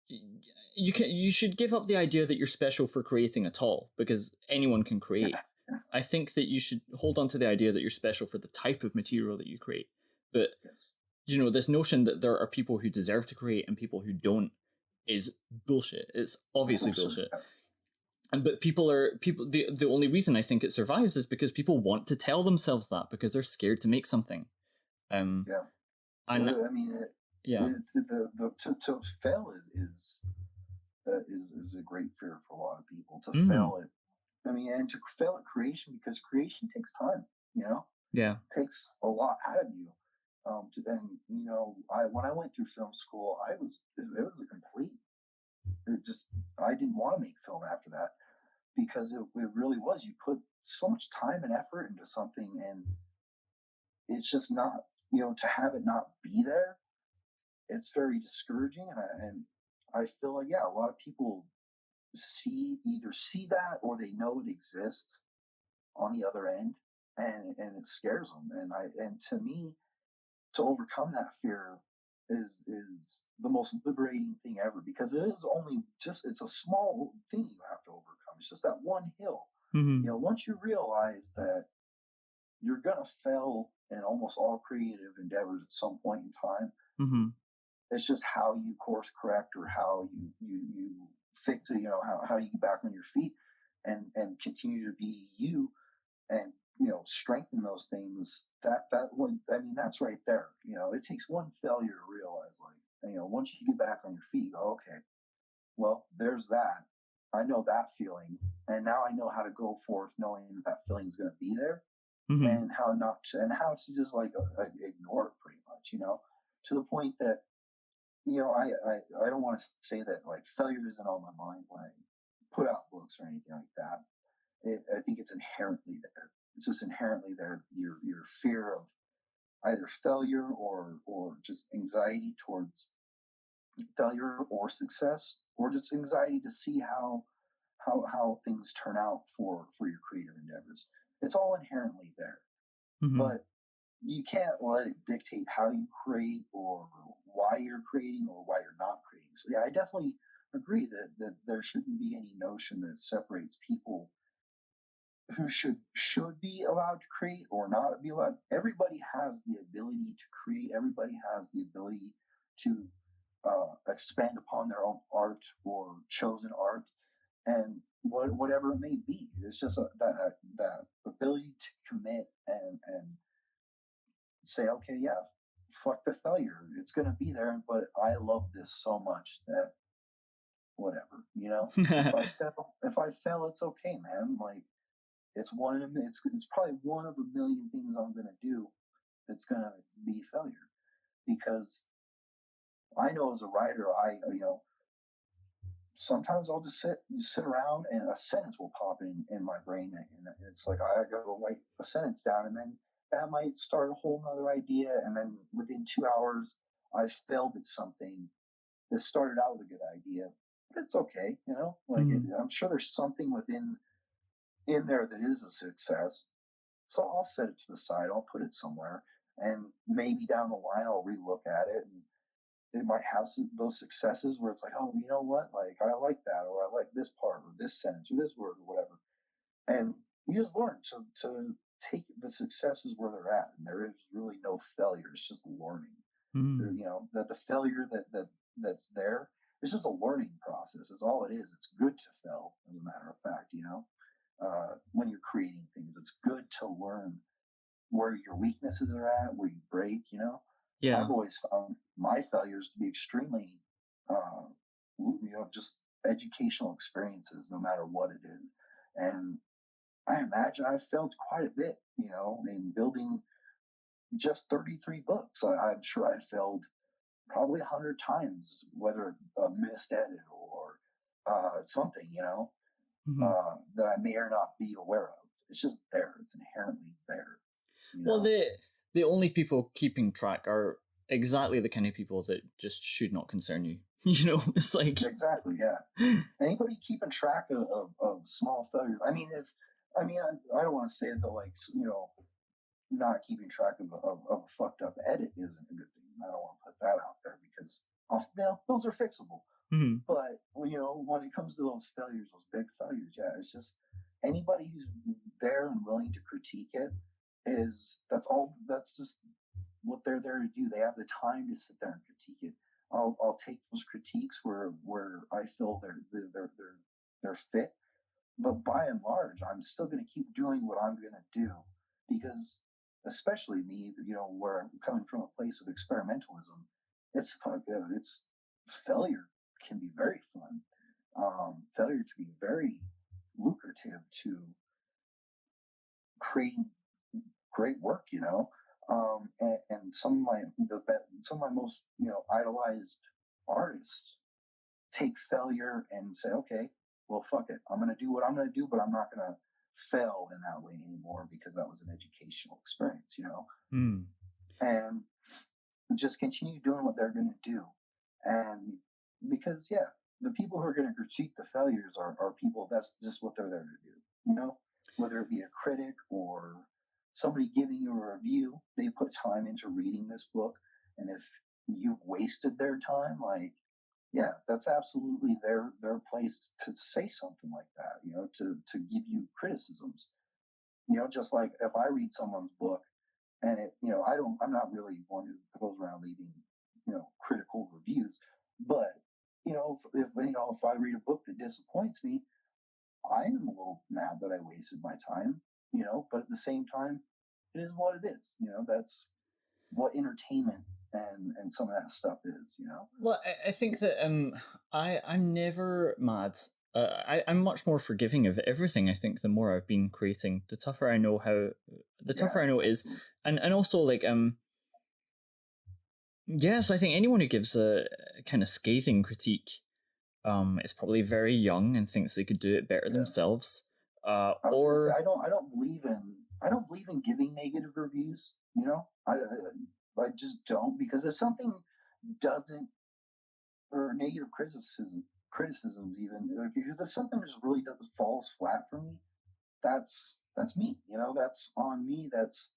you should give up the idea that you're special for creating at all, because anyone can create. I think that you should hold on to the idea that you're special for the type of material that you create. But this notion that there are people who deserve to create and people who don't is bullshit. It's obviously bullshit. But the only reason I think it survives is because people want to tell themselves that, because they're scared to make something. To fail is a great fear for a lot of people. To fail it, and to fail at creation, because creation takes time. It takes a lot out of you. When I went through film school, it was a complete. I didn't want to make film after that, because it really was. You put so much time and effort into something, and it's just not, to have it not be there, it's very discouraging. And I feel like, a lot of people either see that, or they know it exists on the other end, and it scares them. And to me, to overcome that fear is the most liberating thing ever, because it is it's a small thing you have to overcome. It's just that one hill. Once you realize that you're gonna fail in almost all creative endeavors at some point in time, it's just how you course correct, or how you fix it, how you get back on your feet and continue to be you, and strengthen those things. That's right there. It takes one failure to realize, like, once you get back on your feet, you go, okay, well, there's that. I know that feeling, and now I know how to go forth knowing that feeling is going to be there, and how to just like ignore it, pretty much, to the point that, I don't want to say that like failure isn't on my mind when I put out books or anything like that. I think it's inherently there. It's just inherently there. Your fear of either failure, or just anxiety towards failure or success, or just anxiety to see how things turn out for your creative endeavors. It's all inherently there, but you can't let it dictate how you create, or why you're creating, or why you're not creating. So I definitely agree that there shouldn't be any notion that separates people who should be allowed to create or not be allowed. Everybody has the ability to create. Everybody has the ability to expand upon their own art or chosen art, and whatever it may be. It's just that ability to commit and say, okay, fuck the failure. It's gonna be there, but I love this so much that whatever, you know. If I fail, it's okay, man. Like it's probably one of a million things I'm gonna do that's gonna be failure, because I know as a writer, sometimes I'll just sit around and a sentence will pop in my brain, and it's like I gotta write a sentence down, and then that might start a whole nother idea, and then within 2 hours I've failed at something that started out with a good idea. But it's okay, you know. Like I'm sure there's something in there that is a success, so I'll set it to the side. I'll put it somewhere, and maybe down the line I'll relook at it, and it might have those successes where it's like, oh, you know what? Like, I like that, or I like this part, or this sentence, or this word, or whatever. And you just learn to take the successes where they're at, and there is really no failure. It's just learning. You know, that the failure that's there is just a learning process. It's all it is. It's good to fail, as a matter of fact. You know, when you're creating things, it's good to learn where your weaknesses are at, where you break. You know. Yeah. I've always found my failures to be extremely, just educational experiences, no matter what it is. And I imagine I've failed quite a bit, you know, in building just 33 books. I'm sure I failed probably 100 times, whether a missed edit or something, you know, that I may or not be aware of. It's just there. It's inherently there. Well, the only people keeping track are exactly the kind of people that just should not concern you. You know, it's like exactly, yeah. Anybody keeping track of small failures? I mean, I don't want to say that, like, you know, not keeping track of a fucked up edit isn't a good thing. I don't want to put that out there, because those are fixable. But you know, when it comes to those failures, those big failures, yeah, it's just anybody who's there and willing to critique it that's just what they're there to do. They have the time to sit there and critique it. I'll take those critiques where I feel they're fit, but by and large, I'm still going to keep doing what I'm going to do, because especially me, you know, where I'm coming from a place of experimentalism, it's failure can be very fun. Failure can be very lucrative to creating great work, you know. And some of my most, you know, idolized artists take failure and say, okay, well, fuck it, I'm going to do what I'm going to do, but I'm not going to fail in that way anymore, because that was an educational experience, you know. And just continue doing what they're going to do. And because, yeah, the people who are going to critique the failures are people, that's just what they're there to do, you know, whether it be a critic or somebody giving you a review. They put time into reading this book, and if you've wasted their time, like, yeah, that's absolutely their place to say something like that, you know, to give you criticisms. You know, just like if I read someone's book and it, you know, I'm not really one who goes around leaving, you know, critical reviews, but you know, if I read a book that disappoints me, I'm a little mad that I wasted my time, you know, but at the same time, it is what it is, you know. That's what entertainment and some of that stuff is, you know. Well, I think that I'm never mad. I'm much more forgiving of everything. I think the more I've been creating, the tougher I know it is, and also like yes, I think anyone who gives a kind of scathing critique is probably very young and thinks they could do it better themselves. I don't believe in giving negative reviews, you know. I just don't, because if something doesn't, or negative criticisms even, because if something just really falls flat for me, that's me, you know, that's on me, that's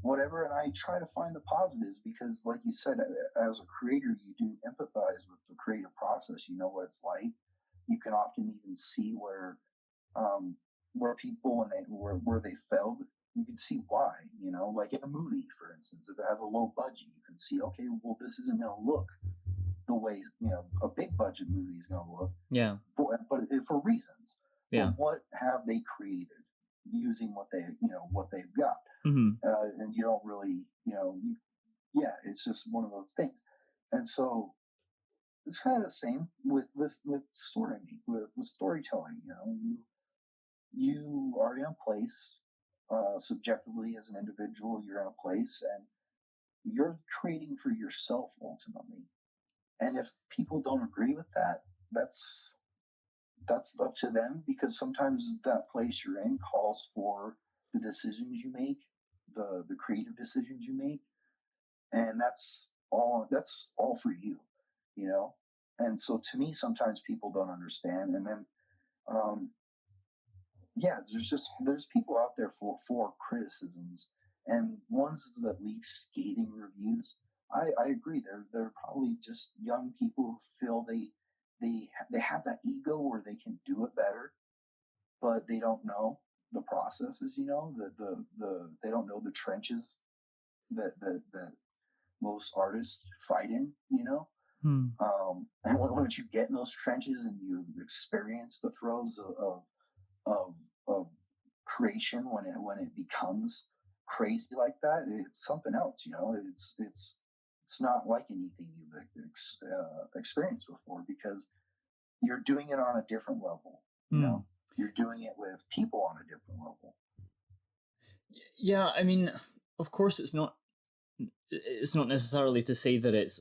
whatever. And I try to find the positives, because like you said, as a creator, you do empathize with the creative process. You know what it's like. You can often even see where people, where they failed, you can see why, you know, like in a movie, for instance, if it has a low budget, you can see, okay, well, this isn't going to look the way, you know, a big budget movie is going to look. Yeah. But for reasons. Yeah. But what have they created using what they've got? And you don't really, you know, yeah, it's just one of those things. And so it's kind of the same with with storytelling. You are in a place, subjectively as an individual, you're in a place, and you're creating for yourself ultimately. And if people don't agree with that, that's up to them, because sometimes that place you're in calls for the decisions you make, the creative decisions you make, and that's all for you, you know. And so to me, sometimes people don't understand, and then um, yeah, there's people out there for criticisms, and ones that leave scathing reviews. I agree. They're probably just young people who feel they have that ego where they can do it better, but they don't know the processes. They don't know the trenches that most artists fight in. And once you get in those trenches and you experience the throes of of creation, when it becomes crazy like that, it's something else. It's not like anything you've experienced before, because you're doing it on a different level. You're doing it with people on a different level. Yeah, I mean, of course, it's not necessarily to say that it's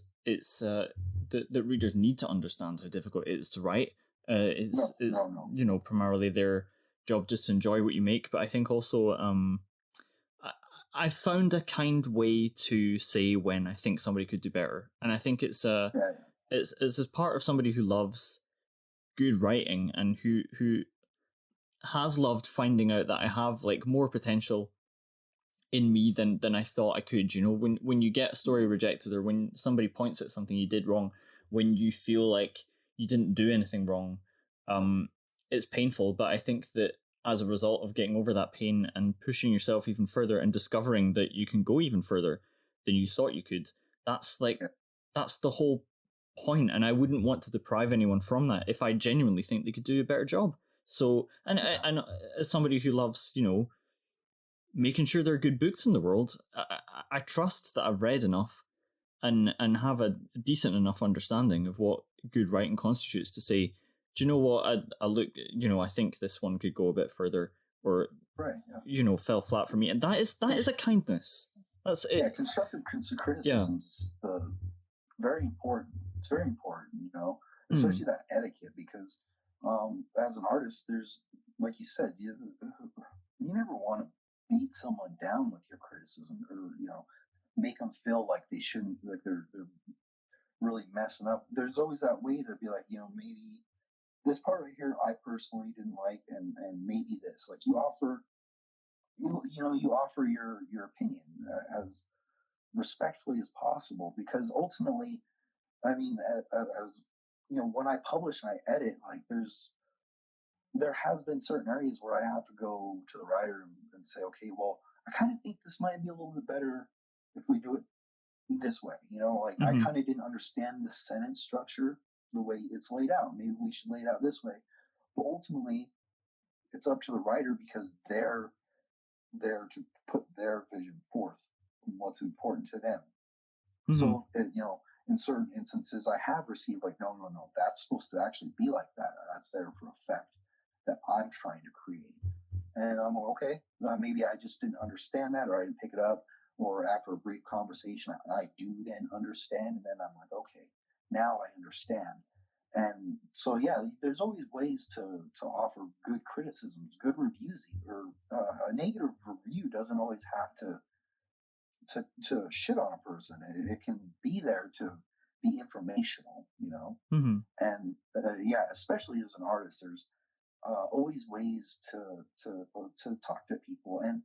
that readers need to understand how difficult it is to write. It's No. Primarily their job just to enjoy what you make. But I think also I found a kind way to say when I think somebody could do better, and I think it's as part of somebody who loves good writing and who has loved finding out that I have like more potential in me than I thought I could. When you get a story rejected, or when somebody points at something you did wrong, when you feel like you didn't do anything wrong, it's painful. But I think that as a result of getting over that pain and pushing yourself even further and discovering that you can go even further than you thought you could, that's the whole point. And I wouldn't want to deprive anyone from that if I genuinely think they could do a better job. So, and as somebody who loves, making sure there are good books in the world, I trust that I've read enough and have a decent enough understanding of what good writing constitutes to say, do you know what, I look, I think this one could go a bit further, or right, yeah. Fell flat for me, and that is a kindness. That's it. Yeah, constructive criticisms, very important. It's very important, especially that etiquette, because as an artist, there's, like you said, you never want to beat someone down with your criticism, or make them feel like they shouldn't, like they're really messing up. There's always that way to be like, maybe this part right here I personally didn't like, and maybe this, like, you offer your opinion as respectfully as possible, because ultimately, I mean, as when I publish and I edit, like, there has been certain areas where I have to go to the writer and say, okay, well, I kind of think this might be a little bit better if we do it this way. I kind of didn't understand the sentence structure the way it's laid out. Maybe we should lay it out this way. But ultimately, it's up to the writer, because they're there to put their vision forth and what's important to them. So, in certain instances, I have received like, no, that's supposed to actually be like that. That's there for effect that I'm trying to create. And I'm like, okay, maybe I just didn't understand that, or I didn't pick it up, or after a brief conversation, I do then understand, and then I'm like, okay, now I understand. And so, yeah, there's always ways to offer good criticisms, good reviews, or a negative review doesn't always have to shit on a person. It can be there to be informational, and yeah, especially as an artist, there's always ways to talk to people, and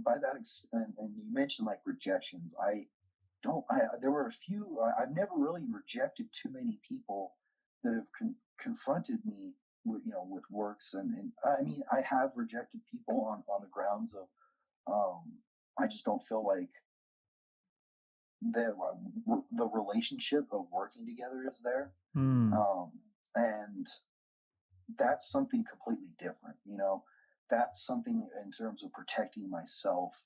by that and you mentioned like rejections. There were a few. I've never really rejected too many people that have confronted me with works, and I mean, I have rejected people on the grounds of I just don't feel like the relationship of working together is there. And that's something completely different. That's something in terms of protecting myself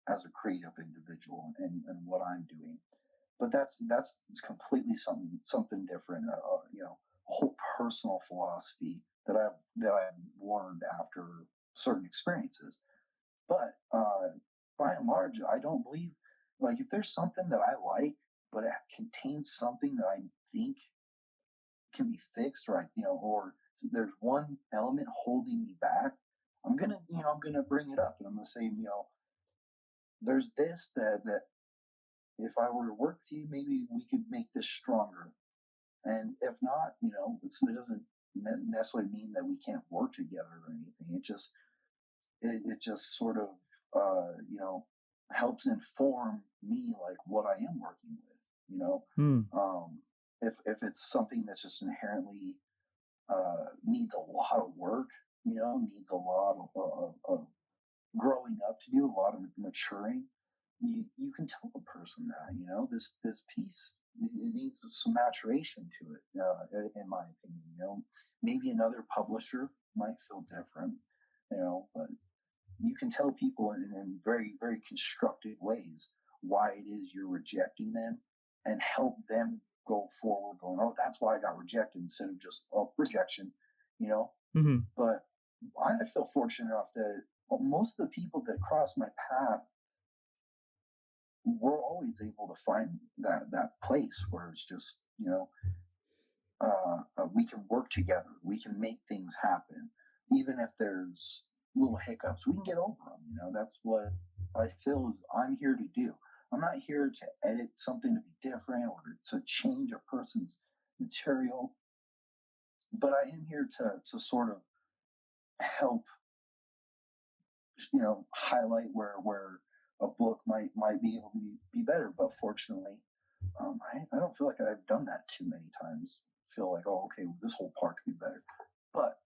as a creative individual and what I'm doing. But that's it's completely something different. You know, a whole personal philosophy that I've learned after certain experiences. But by and large, I don't believe, like, if there's something that I like, but it contains something that I think can be fixed, or or there's one element holding me back, I'm gonna bring it up, and I'm gonna say, there's this that if I were to work with you, maybe we could make this stronger. And if not, it doesn't necessarily mean that we can't work together or anything. It just sort of helps inform me, like, what I am working with. If it's something that's just inherently needs a lot of work, needs a lot of growing up to do, a lot of maturing, you can tell a person that this piece, it needs some maturation to it, in my opinion. Maybe another publisher might feel different, but you can tell people in very, very constructive ways why it is you're rejecting them, and help them go forward going, oh, that's why I got rejected, instead of just, oh, rejection, But I feel fortunate enough that most of the people that cross my path, we're always able to find that place where it's just, we can work together. We can make things happen. Even if there's little hiccups, we can get over them. That's what I feel is I'm here to do. I'm not here to edit something to be different or to change a person's material, but I am here to sort of help, highlight where a book might be able to be better. But fortunately, I don't feel like I've done that too many times. Feel like, oh, okay, this whole part could be better. But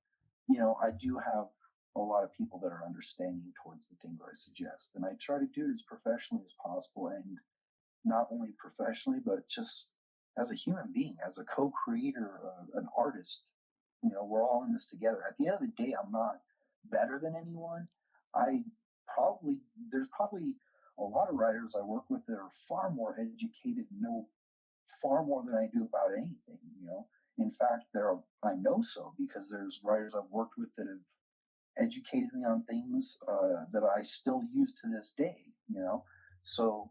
I do have a lot of people that are understanding towards the things I suggest, and I try to do it as professionally as possible, and not only professionally, but just as a human being, as a co-creator, an artist. We're all in this together. At the end of the day, I'm not better than anyone. There's probably a lot of writers I work with that are far more educated, know far more than I do about anything. In fact, I know so because there's writers I've worked with that have educated me on things that I still use to this day. So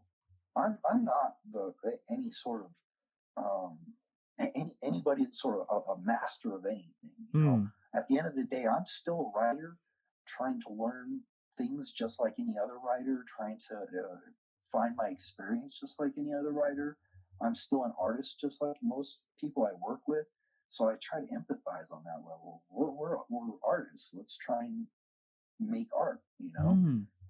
I'm not any sort of anybody that's sort of a master of anything. At the end of the day, I'm still a writer trying to learn things just like any other writer, trying to find my experience just like any other writer. I'm still an artist just like most people I work with, so I try to empathize on that level. We're artists. Let's try and make art,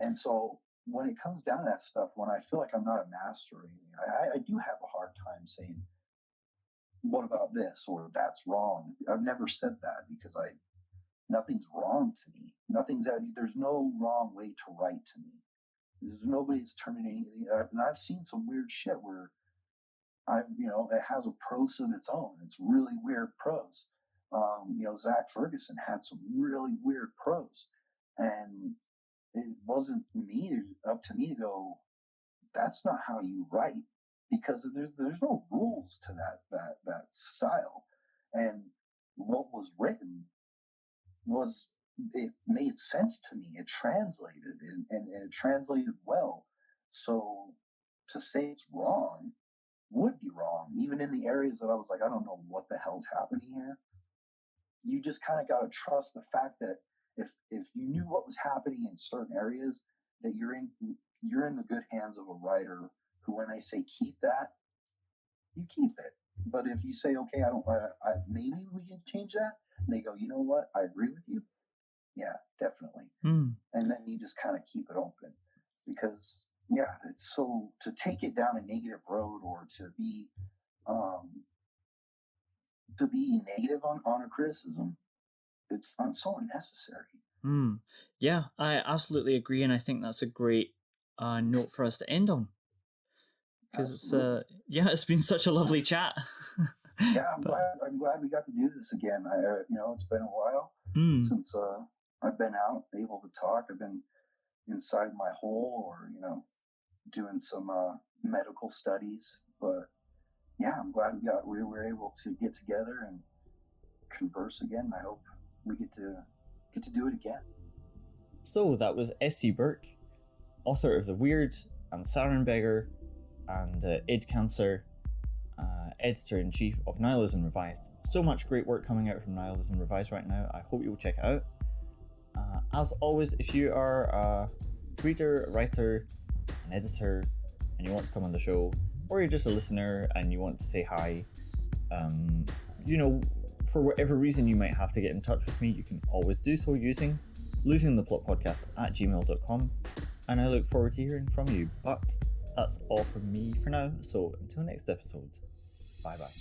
And so when it comes down to that stuff, when I feel like I'm not a master, I do have a hard time saying, what about this, or that's wrong. I've never said that because nothing's wrong to me. There's no wrong way to write to me. There's nobody that's turning anything. And I've seen some weird shit where it has a prose of its own. It's really weird prose. Zach Ferguson had some really weird prose, and it wasn't up to me to go, that's not how you write, because there's no rules to that style. And what was written it made sense to me. It translated, and it translated well. So to say it's wrong would be wrong, even in the areas that I was like, I don't know what the hell's happening here. You just kind of got to trust the fact that if you knew what was happening in certain areas, that you're in the good hands of a writer who, when they say keep that, you keep it. But if you say, okay, maybe we can change that, and they go, you know what, I agree with you. Yeah, definitely. And then you just kind of keep it open, because it's so, to take it down a negative road, or to be negative on a criticism, it's so unnecessary. Yeah, I absolutely agree, and I think that's a great note for us to end on, because it's been such a lovely chat. Yeah, I'm glad we got to do this again. It's been a while since I've been out able to talk. I've been inside my hole or, you know, doing some medical studies. But yeah, I'm glad we were able to get together and converse again. I hope we get to do it again. So that was S.C. Burke, author of The Weird and Siren Beggar and Id Cancer, editor-in-chief of Nihilism Revised. So much great work coming out from Nihilism Revised right now. I hope you will check it out. As always, if you are a reader, a writer, an editor, and you want to come on the show, or you're just a listener and you want to say hi, you know, for whatever reason you might have to get in touch with me, you can always do so using losingtheplotpodcast@gmail.com, and I look forward to hearing from you. But that's all from me for now, so until next episode, bye bye.